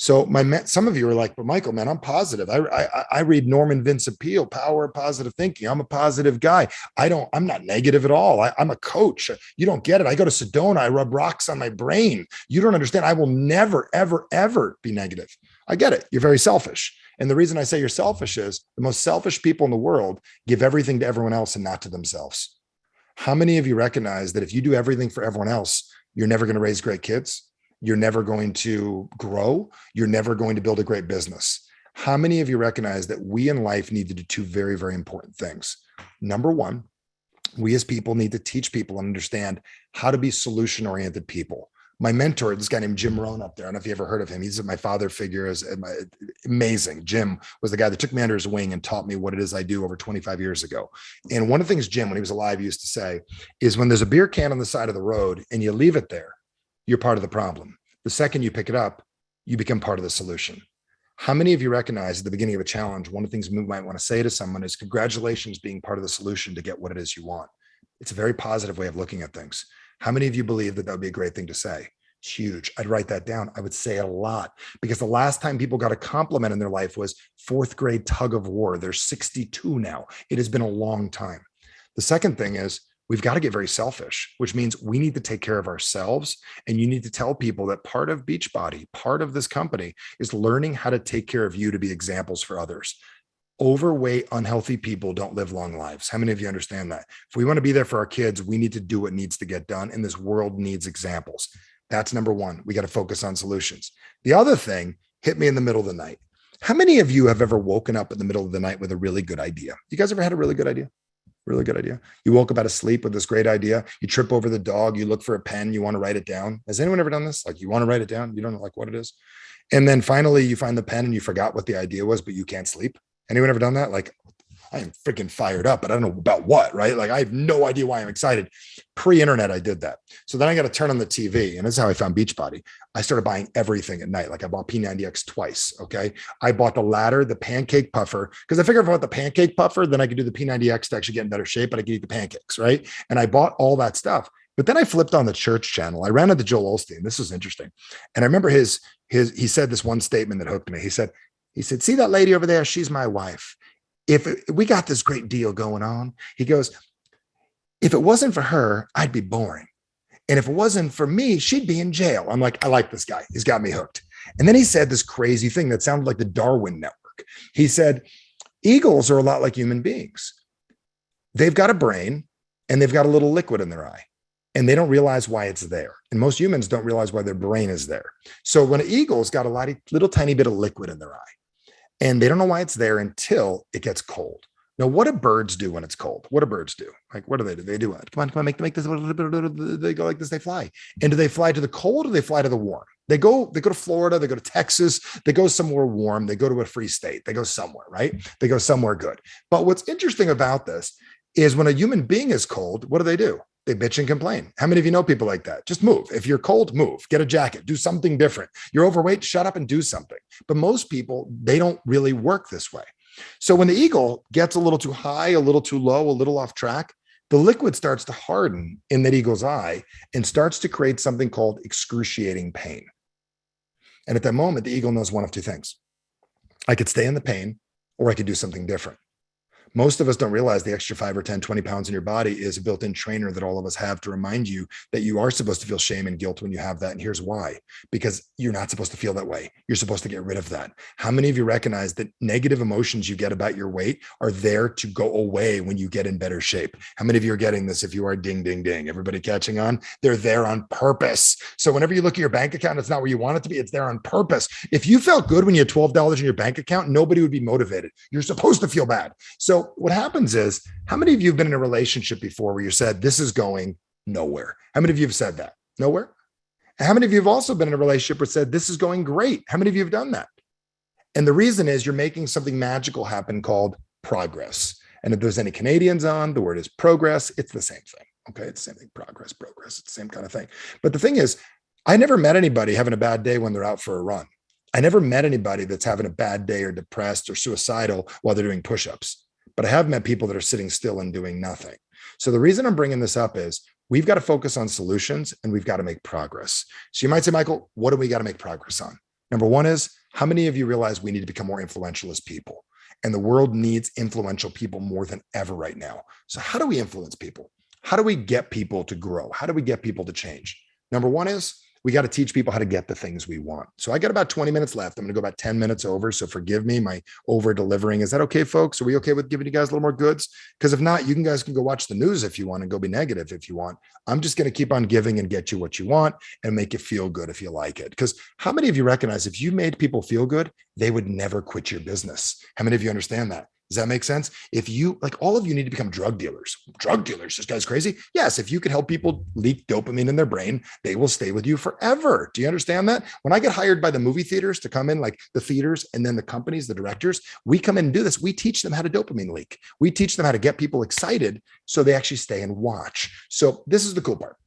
So some of you are like, but Michael, man, I'm positive. I read Norman Vincent Peale, Power of Positive Thinking. I'm a positive guy. I'm not negative at all. I'm a coach. You don't get it. I go to Sedona. I rub rocks on my brain. You don't understand. I will never, ever, ever be negative. I get it. You're very selfish. And the reason I say you're selfish is the most selfish people in the world give everything to everyone else and not to themselves. How many of you recognize that if you do everything for everyone else, you're never going to raise great kids? You're never going to grow. You're never going to build a great business. How many of you recognize that we in life need to do two very, very important things? Number one, we as people need to teach people and understand how to be solution-oriented people. My mentor, this guy named Jim Rohn up there, I don't know if you ever heard of him. He's my father figure, is amazing. Jim was the guy that took me under his wing and taught me what it is I do over 25 years ago. And one of the things Jim, when he was alive, used to say is, when there's a beer can on the side of the road and you leave it there, you're part of the problem. The second you pick it up, you become part of the solution. How many of you recognize at the beginning of a challenge, one of the things we might want to say to someone is, congratulations being part of the solution to get what it is you want. It's a very positive way of looking at things. How many of you believe that would be a great thing to say? It's huge. I'd write that down. I would say it a lot, because the last time people got a compliment in their life was fourth grade tug of war. They're 62 now. It has been a long time. The second thing is, we've got to get very selfish, which means we need to take care of ourselves. And you need to tell people that part of Beachbody, part of this company, is learning how to take care of you to be examples for others. Overweight, unhealthy people don't live long lives. How many of you understand that? If we want to be there for our kids, we need to do what needs to get done. And this world needs examples. That's number one. We got to focus on solutions. The other thing hit me in the middle of the night. How many of you have ever woken up in the middle of the night with a really good idea? You guys ever had a really good idea? Really good idea. You woke up out of sleep with this great idea. You trip over the dog. You look for a pen. You want to write it down. Has anyone ever done this? Like, you want to write it down. You don't know like what it is. And then finally you find the pen and you forgot what the idea was, but you can't sleep. Anyone ever done that? Like, I am freaking fired up, but I don't know about what, right? Like, I have no idea why I'm excited. Pre-internet, I did that. So then I got to turn on the TV, and this is how I found Beachbody. I started buying everything at night. Like, I bought P90X twice. Okay. I bought the ladder, the pancake puffer, because I figured if I bought the pancake puffer, then I could do the P90X to actually get in better shape, but I could eat the pancakes. Right. And I bought all that stuff, but then I flipped on the church channel. I ran into Joel Osteen. This was interesting. And I remember he said this one statement that hooked me. He said, see that lady over there? She's my wife. If we got this great deal going on, he goes, if it wasn't for her, I'd be boring. And if it wasn't for me, she'd be in jail. I'm like, I like this guy. He's got me hooked. And then he said this crazy thing that sounded like the Darwin Network. He said, eagles are a lot like human beings. They've got a brain and they've got a little liquid in their eye, and they don't realize why it's there. And most humans don't realize why their brain is there. So when an eagle's got a little tiny bit of liquid in their eye, and they don't know why it's there until it gets cold. Now, what do birds do when it's cold? What do birds do? Like, what do? They do what? Come on, make this. They go like this. They fly. And do they fly to the cold or do they fly to the warm? They go to Florida. They go to Texas. They go somewhere warm. They go to a free state. They go somewhere, right? They go somewhere good. But what's interesting about this is when a human being is cold, what do? They bitch and complain. How many of you know people like that? Just move. If you're cold, move, get a jacket, do something different. You're overweight, shut up and do something. But most people, they don't really work this way. So when the eagle gets a little too high, a little too low, a little off track, the liquid starts to harden in that eagle's eye and starts to create something called excruciating pain. And at that moment, the eagle knows one of two things. I could stay in the pain, or I could do something different. Most of us don't realize the extra 5 or 10, 20 pounds in your body is a built-in trainer that all of us have to remind you that you are supposed to feel shame and guilt when you have that. And here's why: because you're not supposed to feel that way. You're supposed to get rid of that. How many of you recognize that negative emotions you get about your weight are there to go away when you get in better shape? How many of you are getting this? If you are, ding, ding, ding. Everybody catching on? They're there on purpose. So whenever you look at your bank account, it's not where you want it to be. It's there on purpose. If you felt good when you had $12 in your bank account, nobody would be motivated. You're supposed to feel bad. So what happens is, how many of you have been in a relationship before where you said, this is going nowhere? How many of you have said that? Nowhere? And how many of you have also been in a relationship where said, this is going great? How many of you have done that? And the reason is you're making something magical happen called progress. And if there's any Canadians on, the word is progress. It's the same thing. Okay. It's the same thing. Progress. It's the same kind of thing. But the thing is, I never met anybody having a bad day when they're out for a run. I never met anybody that's having a bad day or depressed or suicidal while they're doing push-ups. But I have met people that are sitting still and doing nothing. So the reason I'm bringing this up is we've got to focus on solutions and we've got to make progress. So you might say, Michael, what do we got to make progress on? Number one is, how many of you realize we need to become more influential as people? And the world needs influential people more than ever right now. So how do we influence people? How do we get people to grow? How do we get people to change? Number one is, we got to teach people how to get the things we want. So I got about 20 minutes left. I'm going to go about 10 minutes over. So forgive me, my over delivering. Is that okay, folks? Are we okay with giving you guys a little more goods? Because if not, you guys can go watch the news if you want and go be negative if you want. I'm just going to keep on giving and get you what you want and make you feel good if you like it. Because how many of you recognize if you made people feel good, they would never quit your business? How many of you understand that? Does that make sense? If you, like, all of you need to become drug dealers. Drug dealers, this guy's crazy. Yes, if you could help people leak dopamine in their brain, they will stay with you forever. Do you understand that? When I get hired by the movie theaters to come in, like the theaters and then the companies, the directors, we come in and do this. We teach them how to dopamine leak. We teach them how to get people excited so they actually stay and watch. So this is the cool part.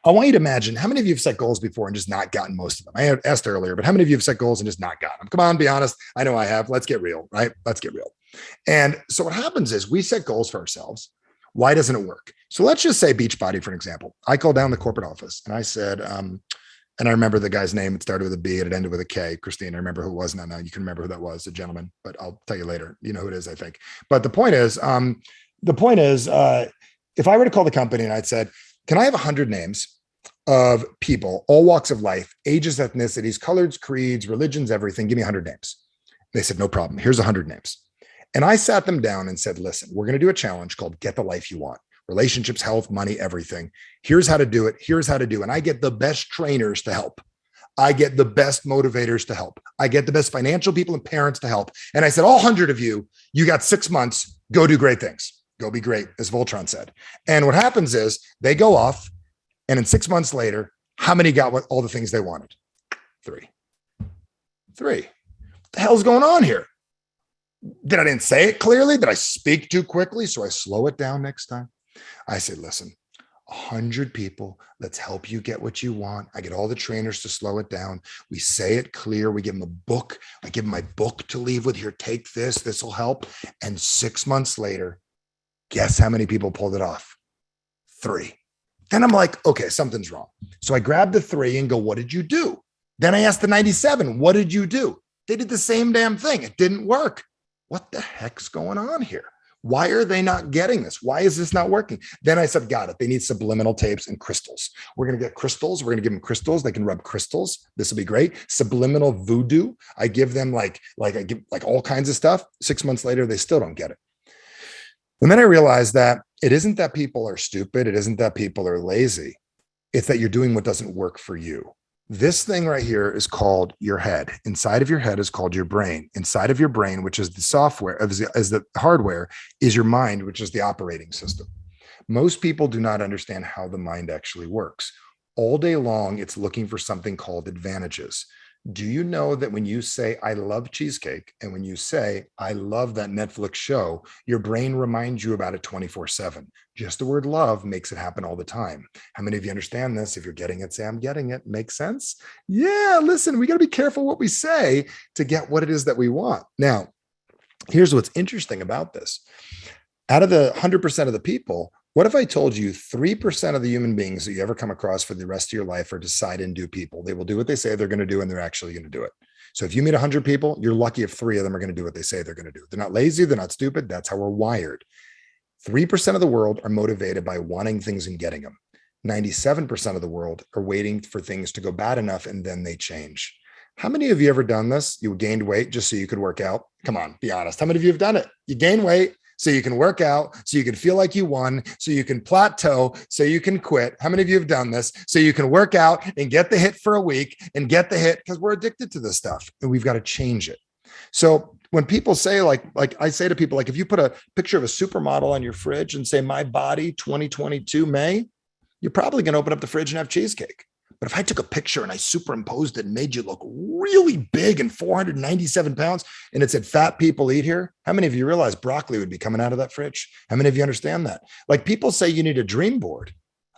I want you to imagine, how many of you have set goals before and just not gotten most of them? I asked earlier, but how many of you have set goals and just not gotten them? Come on, be honest. I know I have. Let's get real, right? Let's get real. And so what happens is we set goals for ourselves. Why doesn't it work? So let's just say Beachbody, for an example. I called down the corporate office and I said, and I remember the guy's name. It started with a B and it ended with a K. Christine, I remember who it was. Now you can remember who that was, the gentleman, but I'll tell you later. You know who it is, I think. But the point is, if I were to call the company and I'd said, can I have 100 names of people, all walks of life, ages, ethnicities, colors, creeds, religions, everything? Give me 100 names. They said, no problem. Here's 100 names. And I sat them down and said, listen, we're going to do a challenge called Get the Life You Want. Relationships, health, money, everything. Here's how to do it. Here's how to do it. And I get the best trainers to help. I get the best motivators to help. I get the best financial people and parents to help. And I said, all 100 of you, you got 6 months, go do great things. Go be great, as Voltron said. And what happens is they go off, and in 6 months later, how many got all the things they wanted? Three. What the hell's going on here? Did I didn't say it clearly? Did I speak too quickly? So I slow it down next time. I said, listen, 100 people, let's help you get what you want. I get all the trainers to slow it down. We say it clear. We give them a book. I give them my book to leave with. Here, take this. This will help. And 6 months later, guess how many people pulled it off? 3. Then I'm like, okay, something's wrong. So I grabbed the 3 and go, what did you do? Then I asked the 97, what did you do? They did the same damn thing. It didn't work. What the heck's going on here? Why are they not getting this? Why is this not working? Then I said, got it. They need subliminal tapes and crystals. We're going to get crystals. We're going to give them crystals. They can rub crystals. This will be great. Subliminal voodoo. I give them I give all kinds of stuff. 6 months later, they still don't get it. And then I realized that it isn't that people are stupid. It isn't that people are lazy. It's that you're doing what doesn't work for you. This thing right here is called your head. Inside of your head is called your brain. Inside of your brain, which is the software, as the hardware, is your mind, which is the operating system. Most people do not understand how the mind actually works. All day long, it's looking for something called advantages. Do you know that when you say, I love cheesecake, and when you say, I love that Netflix show, your brain reminds you about it 24/7. Just the word love makes it happen all the time. How many of you understand this? If you're getting it, say, I'm getting it. Makes sense? Yeah, listen, we got to be careful what we say to get what it is that we want. Now, here's what's interesting about this. Out of the 100% of the people, what if I told you 3% of the human beings that you ever come across for the rest of your life are decide and do people? They will do what they say they're going to do, and they're actually going to do it. So if you meet 100 people, you're lucky if 3 of them are going to do what they say they're going to do. They're not lazy. They're not stupid. That's how we're wired. 3% of the world are motivated by wanting things and getting them. 97% of the world are waiting for things to go bad enough, and then they change. How many of you ever done this? You gained weight just so you could work out? Come on, be honest. How many of you have done it? You gain weight so you can work out, so you can feel like you won, so you can plateau, so you can quit. How many of you have done this? So you can work out and get the hit for a week and get the hit, because we're addicted to this stuff and we've got to change it. So when people say, like I say to people, like, if you put a picture of a supermodel on your fridge and say, my body 2022 May, you're probably going to open up the fridge and have cheesecake. But if I took a picture and I superimposed it and made you look really big and 497 pounds and it said fat people eat here, how many of you realize broccoli would be coming out of that fridge? How many of you understand that? Like, people say you need a dream board.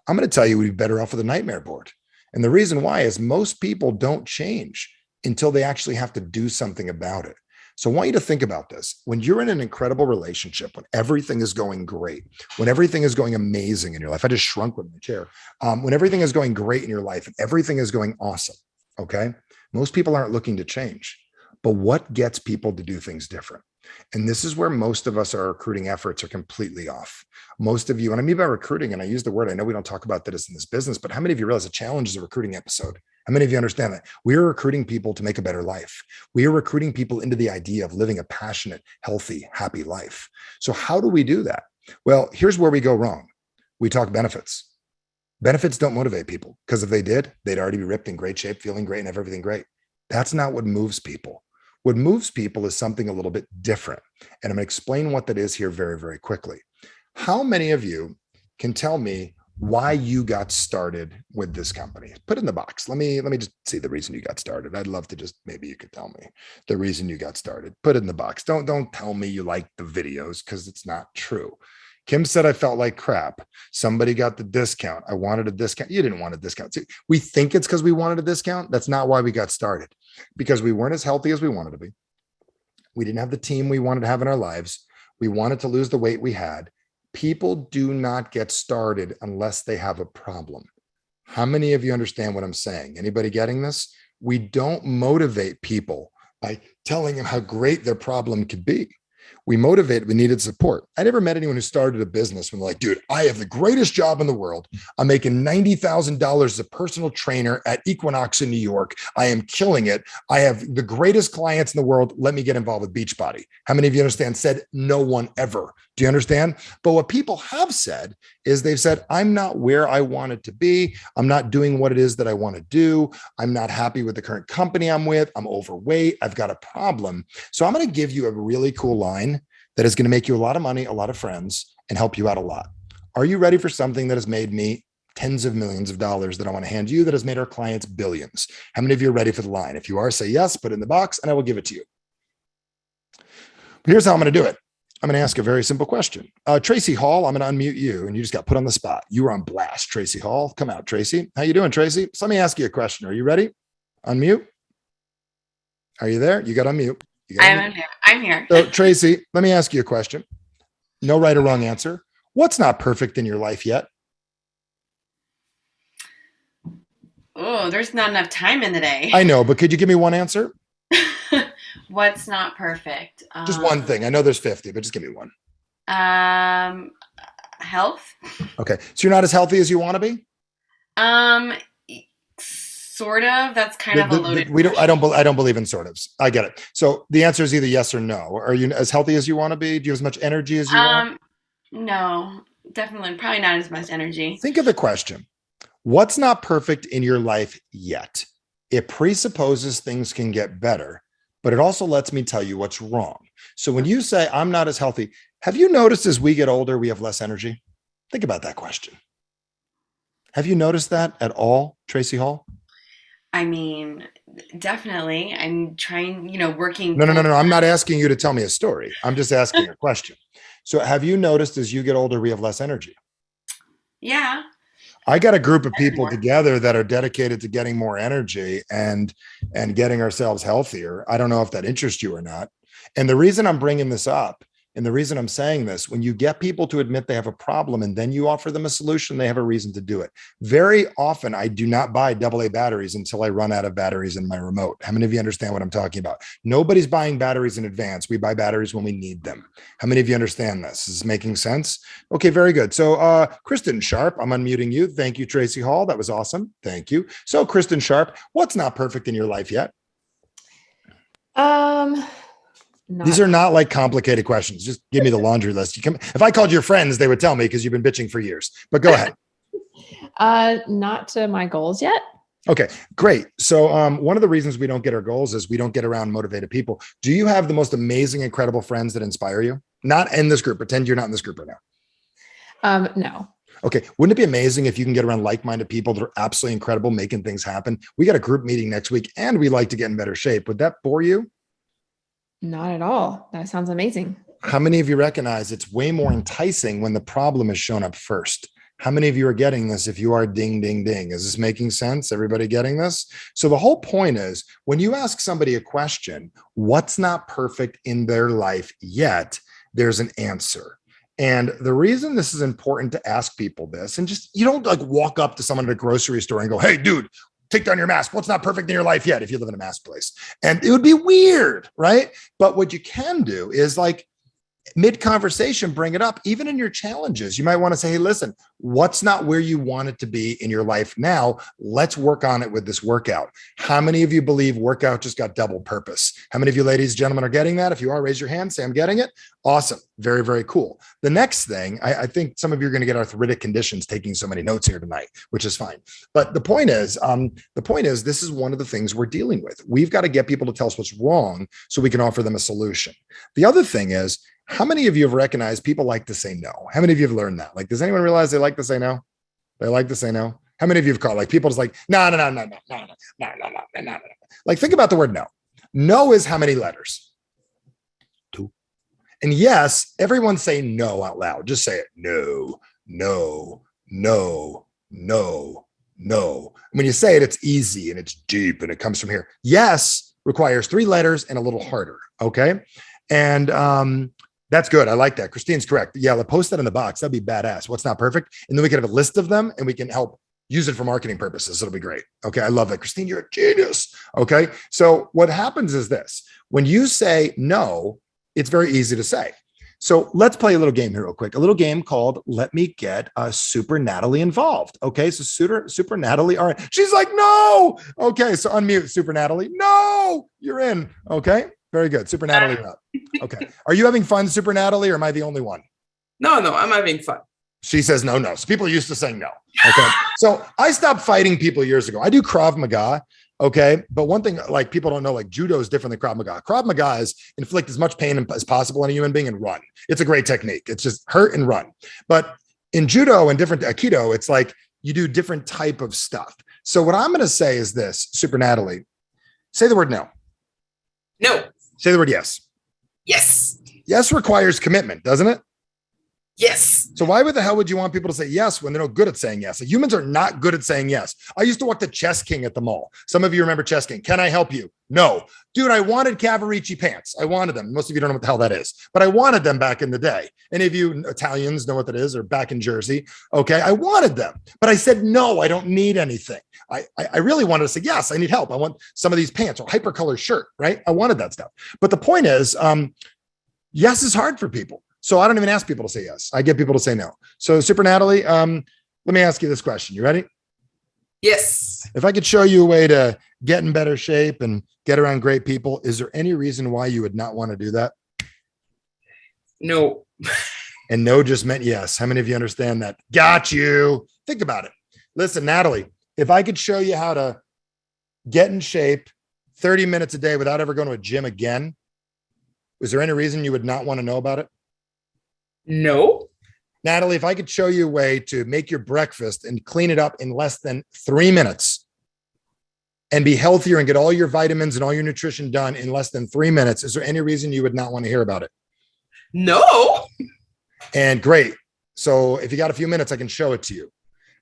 I'm going to tell you we'd be better off with a nightmare board. And the reason why is most people don't change until they actually have to do something about it. So I want you to think about this. When you're in an incredible relationship, when everything is going great, when everything is going amazing in your life, I just shrunk with my chair. When everything is going great in your life and everything is going awesome, okay? Most people aren't looking to change. But what gets people to do things different? And this is where most of us, our recruiting efforts are completely off. Most of you, and I mean by recruiting, and I use the word, I know we don't talk about this in this business, but how many of you realize a challenge is a recruiting episode? How many of you understand that? We are recruiting people to make a better life. We are recruiting people into the idea of living a passionate, healthy, happy life. So how do we do that? Well, here's where we go wrong. We talk benefits. Benefits don't motivate people, because if they did, they'd already be ripped in great shape, feeling great, and have everything great. That's not what moves people. What moves people is something a little bit different. And I'm going to explain what that is here very, very quickly. How many of you can tell me why you got started with this company? Put it in the box. Let me just see the reason you got started. I'd love to just, maybe you could tell me the reason you got started. Put it in the box. Don't tell me you like the videos, because it's not true. Kim said, I felt like crap. Somebody got the discount. I wanted a discount. You didn't want a discount. See, we think it's because we wanted a discount. That's not why we got started. Because we weren't as healthy as we wanted to be. We didn't have the team we wanted to have in our lives. We wanted to lose the weight we had. People do not get started unless they have a problem. How many of you understand what I'm saying? Anybody getting this? We don't motivate people by telling them how great their problem could be. We motivate, we needed support. I never met anyone who started a business when they're like, dude, I have the greatest job in the world. I'm making $90,000 as a personal trainer at Equinox in New York. I am killing it. I have the greatest clients in the world. Let me get involved with Beachbody. How many of you understand? Said no one ever. Do you understand? But what people have said is they've said, I'm not where I wanted to be. I'm not doing what it is that I want to do. I'm not happy with the current company I'm with. I'm overweight. I've got a problem. So I'm going to give you a really cool line that is going to make you a lot of money, a lot of friends, and help you out a lot. Are you ready for something that has made me tens of millions of dollars that I want to hand you, that has made our clients billions? How many of you are ready for the line? If you are, say yes, put it in the box, and I will give it to you. But here's how I'm going to do it. I'm going to ask a very simple question. Tracy Hall, I'm going to unmute you, and you just got put on the spot. You were on blast, Tracy Hall. Come out, Tracy. How you doing, Tracy? So let me ask you a question. Are you ready? Unmute. Are you there? You got unmute. I'm here. So Tracy, let me ask you a question. No right or wrong answer. What's not perfect in your life yet? Oh, there's not enough time in the day. I know, but could you give me one answer? What's not perfect? Just one thing. I know there's 50, but just give me one. Health. Okay. So you're not as healthy as you want to be? Sort of. That's kind of a loaded question. I don't believe in sort ofs. I get it. So the answer is either yes or no. Are you as healthy as you want to be? Do you have as much energy as you want? No, definitely. Probably not as much energy. Think of the question. What's not perfect in your life yet? It presupposes things can get better, but it also lets me tell you what's wrong. So when you say I'm not as healthy, have you noticed as we get older, we have less energy? Think about that question. Have you noticed that at all, Tracy Hall? I mean, definitely. I'm trying, working. No. I'm not asking you to tell me a story. I'm just asking a question. So have you noticed as you get older, we have less energy? Yeah. I got a group of people together that are dedicated to getting more energy and getting ourselves healthier. I don't know if that interests you or not. And the reason I'm bringing this up And the reason I'm saying this, when you get people to admit they have a problem and then you offer them a solution, they have a reason to do it. Very often, I do not buy AA batteries until I run out of batteries in my remote. How many of you understand what I'm talking about? Nobody's buying batteries in advance. We buy batteries when we need them. How many of you understand this? Is this making sense? Okay, very good. So Kristen Sharp, I'm unmuting you. Thank you, Tracy Hall. That was awesome. Thank you. So Kristen Sharp, what's not perfect in your life yet? These are not like complicated questions. Just give me the laundry list. If I called your friends, they would tell me because you've been bitching for years. But go ahead. Not to my goals yet. Okay, great. So one of the reasons we don't get our goals is we don't get around motivated people. Do you have the most amazing, incredible friends that inspire you? Not in this group. Pretend you're not in this group right now. No. Okay. Wouldn't it be amazing if you can get around like-minded people that are absolutely incredible, making things happen? We got a group meeting next week and we like to get in better shape. Would that bore you? Not at all. That sounds amazing. How many of you recognize it's way more enticing when the problem is shown up first? How many of you are getting this? If you are, ding, ding, ding. Is this making sense? Everybody getting this? So the whole point is when you ask somebody a question, what's not perfect in their life yet, there's an answer. And the reason this is important to ask people this, and just, you don't like walk up to someone at a grocery store and go, hey, dude, take down your mask. What's not perfect in your life yet if you live in a mask place? And it would be weird, right? But what you can do is like mid-conversation, bring it up, even in your challenges. You might want to say, hey, listen, what's not where you want it to be in your life now? Let's work on it with this workout. How many of you believe workout just got double purpose? How many of you ladies and gentlemen are getting that? If you are, raise your hand, say I'm getting it. Awesome. Very, very cool. The next thing, I think some of you are going to get arthritic conditions taking so many notes here tonight, which is fine. But the point is, this is one of the things we're dealing with. We've got to get people to tell us what's wrong so we can offer them a solution. The other thing is, how many of you have recognized people like to say no? How many of you have learned that? Like, does anyone realize they like to say no? They like to say no. How many of you have caught like people just like, no. Like, think about the word no. No is how many letters? 2. And yes, everyone say no out loud. Just say it. No, no, no, no, no. When you say it, it's easy and it's deep and it comes from here. Yes requires 3 letters and a little harder. Okay. And, that's good. I like that. Christine's correct. Yeah, let's post that in the box. That'd be badass. What's not perfect? And then we can have a list of them and we can help use it for marketing purposes. It'll be great. Okay. I love that. Christine, you're a genius. Okay. So what happens is this, when you say no, it's very easy to say. So let's play a little game here real quick. A little game called Let Me Get Super Natalie Involved. Okay. So Super Natalie. All right. She's like, no. Okay. So unmute Super Natalie. No, you're in. Okay. Very good. Super Natalie, you're up. Okay. Are you having fun, Super Natalie, or am I the only one? No, I'm having fun. She says no. So people are used to saying no. Okay. So I stopped fighting people years ago. I do Krav Maga. Okay. But one thing like people don't know, like judo is different than Krav Maga. Krav Maga is inflict as much pain as possible on a human being and run. It's a great technique. It's just hurt and run. But in judo and different Aikido, it's like you do different type of stuff. So what I'm going to say is this, Super Natalie, say the word no. No. Say the word yes. Yes. Yes requires commitment, doesn't it? Yes. So why the hell would you want people to say yes when they're no good at saying yes? Like, humans are not good at saying yes. I used to walk the Chess King at the mall. Some of you remember Chess King. Can I help you? No. Dude, I wanted Cavaricci pants. I wanted them. Most of you don't know what the hell that is, but I wanted them back in the day. Any of you Italians know what that is, or back in Jersey? Okay, I wanted them, but I said, no, I don't need anything. I really wanted to say, yes, I need help. I want some of these pants or hypercolor shirt, right? I wanted that stuff. But the point is, yes is hard for people. So I don't even ask people to say yes. I get people to say no. So Super Natalie, let me ask you this question. You ready? Yes. If I could show you a way to get in better shape and get around great people, is there any reason why you would not want to do that? No. And no just meant yes. How many of you understand that? Got you. Think about it. Listen, Natalie, if I could show you how to get in shape 30 minutes a day without ever going to a gym again, is there any reason you would not want to know about it? No. Natalie, if I could show you a way to make your breakfast and clean it up in less than 3 minutes and be healthier and get all your vitamins and all your nutrition done in less than 3 minutes, is there any reason you would not want to hear about it? No. And great. So if you got a few minutes, I can show it to you.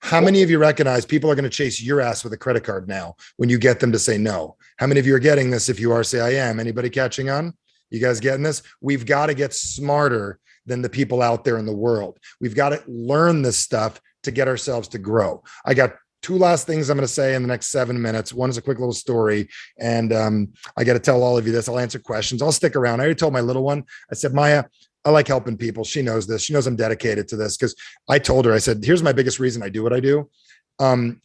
How many of you recognize people are going to chase your ass with a credit card now when you get them to say no? How many of you are getting this? If you are, say I am. Anybody catching on? You guys getting this? We've got to get smarter than the people out there in the world. We've got to learn this stuff to get ourselves to grow. I got two last things I'm going to say in the next 7 minutes. One is a quick little story. And I got to tell all of you this. I'll answer questions. I'll stick around. I already told my little one, I said, Maya, I like helping people. She knows this. She knows I'm dedicated to this because I told her, I said, here's my biggest reason I do what I do.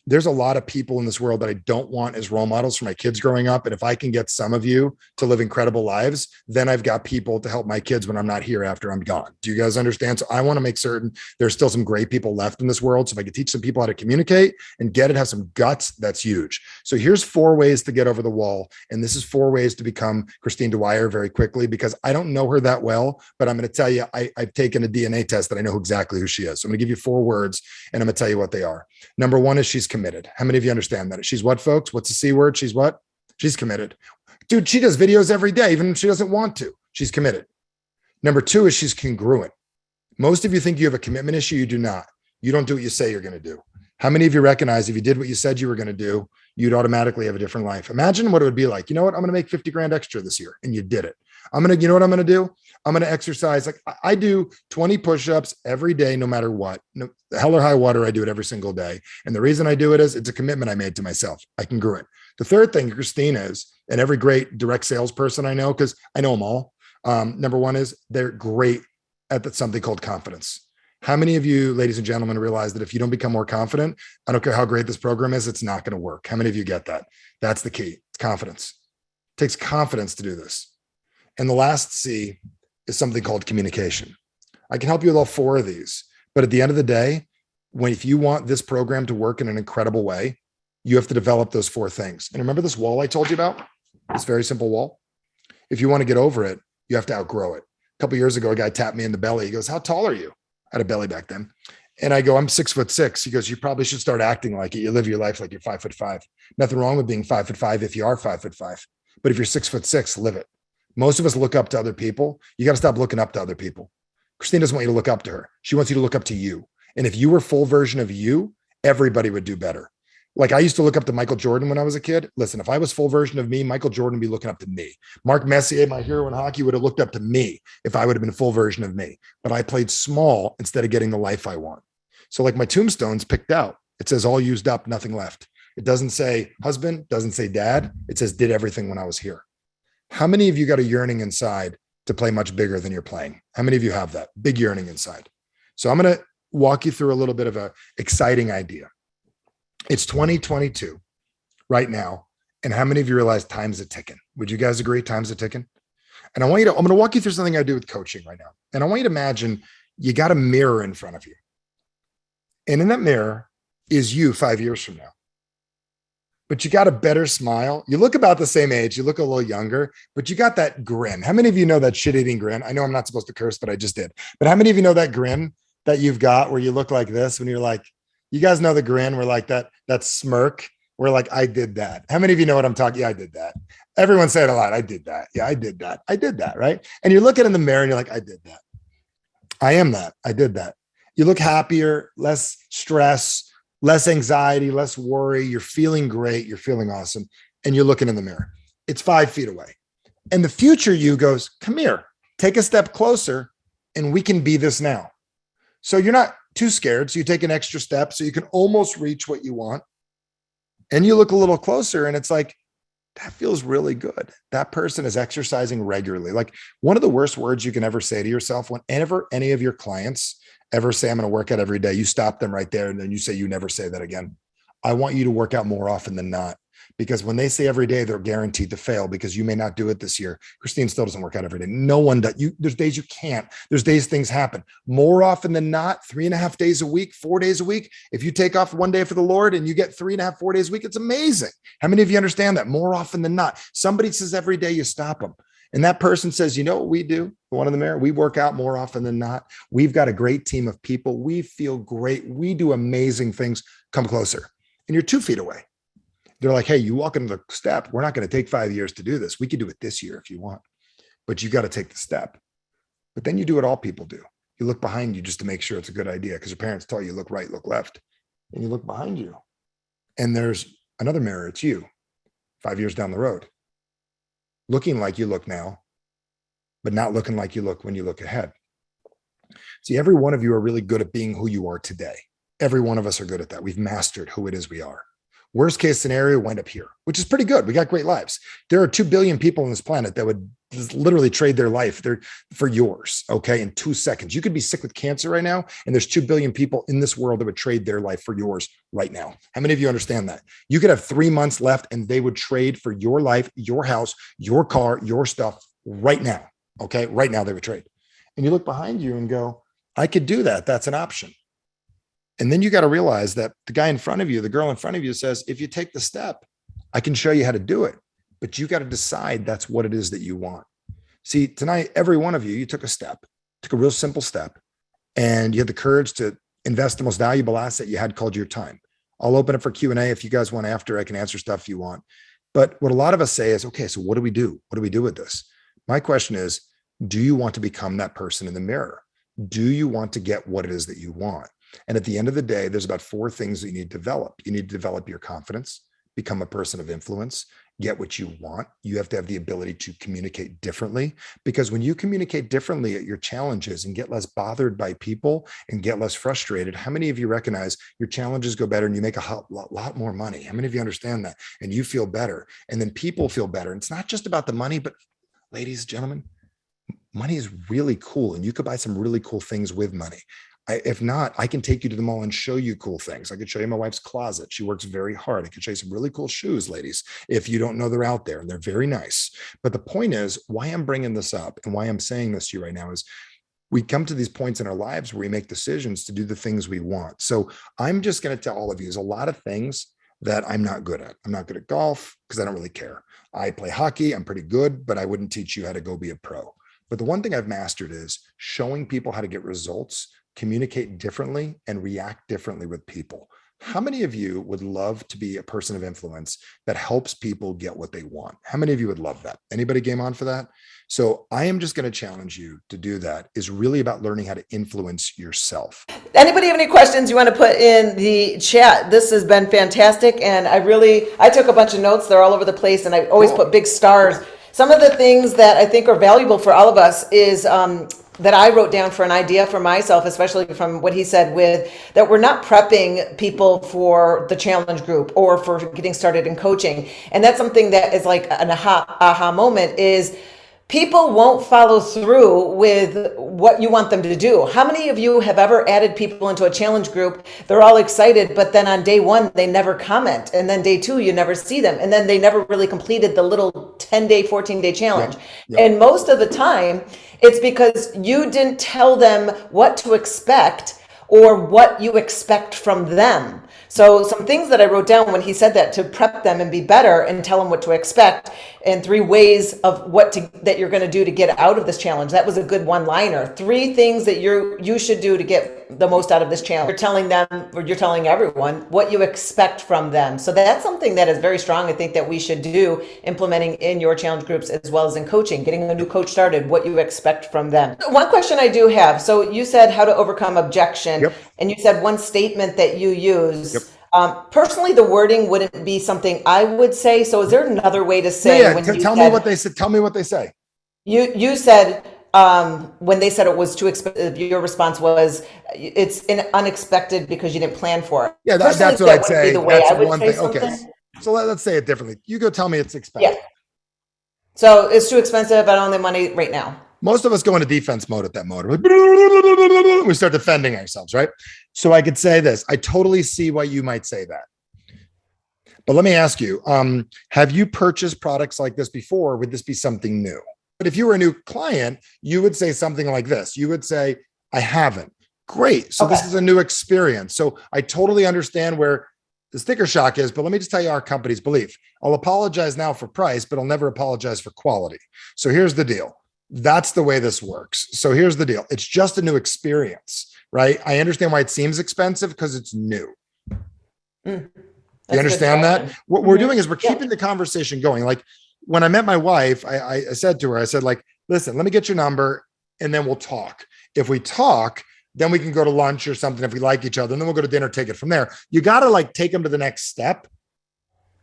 There's a lot of people in this world that I don't want as role models for my kids growing up. And if I can get some of you to live incredible lives, then I've got people to help my kids when I'm not here after I'm gone. Do you guys understand? So I want to make certain there's still some great people left in this world. So if I could teach some people how to communicate and get it, have some guts, that's huge. So here's 4 ways to get over the wall. And this is 4 ways to become Christine Dwyer very quickly, because I don't know her that well, but I'm going to tell you, I've taken a DNA test that I know exactly who she is. So I'm going to give you 4 words and I'm going to tell you what they are. Number 1 is she's committed. How many of you understand that? She's what, folks? What's the C word? She's what? She's committed. Dude, she does videos every day, even if she doesn't want to. She's committed. Number 2 is she's congruent. Most of you think you have a commitment issue. You do not. You don't do what you say you're going to do. How many of you recognize if you did what you said you were going to do, you'd automatically have a different life? Imagine what it would be like. You know what? I'm going to make 50 grand extra this year. And you did it. You know what I'm going to do? I'm going to exercise. Like I do 20 push-ups every day, no matter what. No, hell or high water, I do it every single day. And the reason I do it is it's a commitment I made to myself. I congruent. The third thing, Christine, is, and every great direct salesperson I know, because I know them all. Number 1 is they're great at something called confidence. How many of you, ladies and gentlemen, realize that if you don't become more confident, I don't care how great this program is, it's not going to work? How many of you get that? That's the key. It's confidence. It takes confidence to do this. And the last C is something called communication. I can help you with all 4 of these, but at the end of the day, if you want this program to work in an incredible way, you have to develop those 4 things. And remember this wall I told you about? This very simple wall? If you want to get over it, you have to outgrow it. A couple of years ago, a guy tapped me in the belly. He goes, "How tall are you?" I had a belly back then. And I go, "I'm 6'6". He goes, "You probably should start acting like it. You live your life like you're 5'5". Nothing wrong with being 5'5" if you are 5'5", but if you're 6'6", live it. Most of us look up to other people. You got to stop looking up to other people. Christine doesn't want you to look up to her. She wants you to look up to you. And if you were full version of you, everybody would do better. Like I used to look up to Michael Jordan when I was a kid. Listen, if I was full version of me, Michael Jordan would be looking up to me. Mark Messier, my hero in hockey, would have looked up to me if I would have been full version of me. But I played small instead of getting the life I want. So like my tombstone's picked out. It says all used up, nothing left. It doesn't say husband, doesn't say dad. It says did everything when I was here. How many of you got a yearning inside to play much bigger than you're playing? How many of you have that big yearning inside? So I'm going to walk you through a little bit of an exciting idea. It's 2022 right now. And how many of you realize time's a ticking? Would you guys agree time's a ticking? And I'm going to walk you through something I do with coaching right now. And I want you to imagine you got a mirror in front of you. And in that mirror is you 5 years from now. But you got a better smile. You look about the same age. You look a little younger, but you got that grin. How many of you know that shit-eating grin? I know I'm not supposed to curse, but I just did. But how many of you know that grin that you've got where you look like this when you're like, you guys know the grin where like that smirk where like, I did that. How many of you know what I'm talking? Yeah, I did that. Everyone say it a lot. I did that. Yeah, I did that. I did that. Right. And you're looking in the mirror and you're like, I did that. I am that. I did that. You look happier, less stress, less anxiety, less worry. You're feeling great. You're feeling awesome. And you're looking in the mirror. It's 5 feet away. And the future you goes, come here, take a step closer and we can be this now. So you're not too scared. So you take an extra step so you can almost reach what you want. And you look a little closer and it's like, that feels really good. That person is exercising regularly. Like one of the worst words you can ever say to yourself, whenever any of your clients ever say, I'm going to work out every day, you stop them right there. And then you say, you never say that again. I want you to work out more often than not, because when they say every day, they're guaranteed to fail because you may not do it this year. Christine still doesn't work out every day. No one does. There's days you can't. There's days things happen. More often than not, 3.5 days a week, 4 days a week. If you take off one day for the Lord and you get 3.5, 4 days a week, it's amazing. How many of you understand that? More often than not. Somebody says every day, you stop them. And that person says, you know what we do? The one in the mirror, we work out more often than not. We've got a great team of people. We feel great. We do amazing things. Come closer. And you're 2 feet away. They're like, hey, you walk into the step. We're not going to take 5 years to do this. We could do it this year if you want, but you got to take the step. But then you do what all people do. You look behind you just to make sure it's a good idea, because your parents tell you look right, look left, and you look behind you. And there's another mirror. It's you 5 years down the road, looking like you look now, but not looking like you look when you look ahead. See, every one of you are really good at being who you are today. Every one of us are good at that. We've mastered who it is we are. Worst case scenario, wind up here, which is pretty good. We got great lives. There are 2 billion people on this planet that would just literally trade their life for yours, okay, in 2 seconds. You could be sick with cancer right now, and there's 2 billion people in this world that would trade their life for yours right now. How many of you understand that? You could have 3 months left, and they would trade for your life, your house, your car, your stuff right now, okay? Right now they would trade. And you look behind you and go, I could do that. That's an option. And then you got to realize that the guy in front of you, the girl in front of you says, if you take the step, I can show you how to do it. But you got to decide that's what it is that you want. See, tonight, every one of you, you took a step, took a real simple step, and you had the courage to invest the most valuable asset you had called your time. I'll open it for Q&A. If you guys want after, I can answer stuff if you want. But what a lot of us say is, okay, so what do we do? What do we do with this? My question is, do you want to become that person in the mirror? Do you want to get what it is that you want? And at the end of the day, there's about 4 things that you need to develop. You need to develop your confidence, become a person of influence, get what you want. You have to have the ability to communicate differently, because when you communicate differently at your challenges and get less bothered by people and get less frustrated, how many of you recognize your challenges go better and you make a lot more money? How many of you understand that? And you feel better, and then people feel better. And it's not just about the money, but ladies, gentlemen, money is really cool, and you could buy some really cool things with money. If not, I can take you to the mall and show you cool things. I could show you my wife's closet. She works very hard. I could show you some really cool shoes, ladies, if you don't know they're out there, and they're very nice. But the point is, why I'm bringing this up and why I'm saying this to you right now is we come to these points in our lives where we make decisions to do the things we want. So I'm just going to tell all of you, there's a lot of things that I'm not good at. I'm not good at golf because I don't really care. I play hockey. I'm pretty good, but I wouldn't teach you how to go be a pro. But the one thing I've mastered is showing people how to get results, communicate differently, and react differently with people. How many of you would love to be a person of influence that helps people get what they want? How many of you would love that? Anybody game on for that? So I am just going to challenge you to do that. Is really about learning how to influence yourself. Anybody have any questions you want to put in the chat? This has been fantastic. And I took a bunch of notes. They're all over the place, and I always put big stars. Some of the things that I think are valuable for all of us is, that I wrote down for an idea for myself, especially from what he said with that we're not prepping people for the challenge group or for getting started in coaching. And that's something that is like an aha moment is people won't follow through with what you want them to do. How many of you have ever added people into a challenge group? They're all excited, but then on day 1, they never comment. And then day 2, you never see them. And then they never really completed the little 10-day, 14-day challenge. Yep. And most of the time, it's because you didn't tell them what to expect or what you expect from them. So some things that I wrote down when he said that, to prep them and be better and tell them what to expect, and 3 ways of that you're going to do to get out of this challenge. That was a good one-liner. 3 things that you should do to get the most out of this challenge. You're telling them, or you're telling everyone, what you expect from them. So that's something that is very strong, I think, that we should do, implementing in your challenge groups as well as in coaching, getting a new coach started, what you expect from them. One question I do have, so you said how to overcome objection, and you said one statement that you use. Personally, the wording wouldn't be something I would say. So is there another way to say? Tell me what they said. Tell me what they say. You said when they said it was too expensive, your response was it's unexpected because you didn't plan for it. Yeah, that's what I'd say. That's one thing. Okay, so let's say it differently. You go tell me it's expensive. Yeah. So it's too expensive. I don't have the money right now. Most of us go into defense mode at that mode. We start defending ourselves, right? So I could say this. I totally see why you might say that. But let me ask you, have you purchased products like this before? Would this be something new? But if you were a new client, you would say something like this. You would say, I haven't. Great. So This is a new experience. So I totally understand where the sticker shock is, but let me just tell you our company's belief. I'll apologize now for price, but I'll never apologize for quality. So here's the deal. That's the way this works. So here's the deal. It's just a new experience, right? I understand why it seems expensive because it's new. You understand that? What we're doing is we're keeping the conversation going. Like when I met my wife, I said to her, I said, like, listen, let me get your number and then we'll talk. If we talk, then we can go to lunch or something if we like each other, and then we'll go to dinner, take it from there. You got to like take them to the next step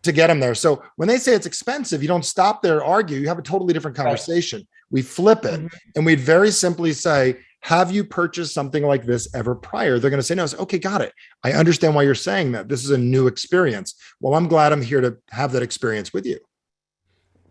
to get them there. So when they say it's expensive, you don't stop there, argue. You have a totally different conversation. Right. We flip it Mhm. and we'd very simply say, have you purchased something like this ever prior? They're going to say, no. I say, okay, got it. I understand why you're saying that. This is a new experience. Well, I'm glad I'm here to have that experience with you.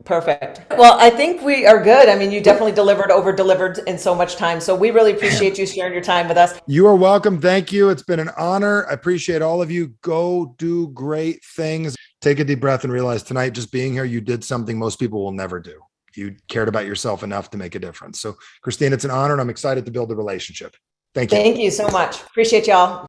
Perfect. Well, I think we are good. I mean, you definitely over delivered in so much time. So we really appreciate you sharing your time with us. You are welcome. Thank you. It's been an honor. I appreciate all of you. Go do great things. Take a deep breath and realize tonight, just being here, you did something most people will never do. You cared about yourself enough to make a difference. So, Christine, it's an honor and I'm excited to build a relationship. Thank you. Thank you so much. Appreciate y'all.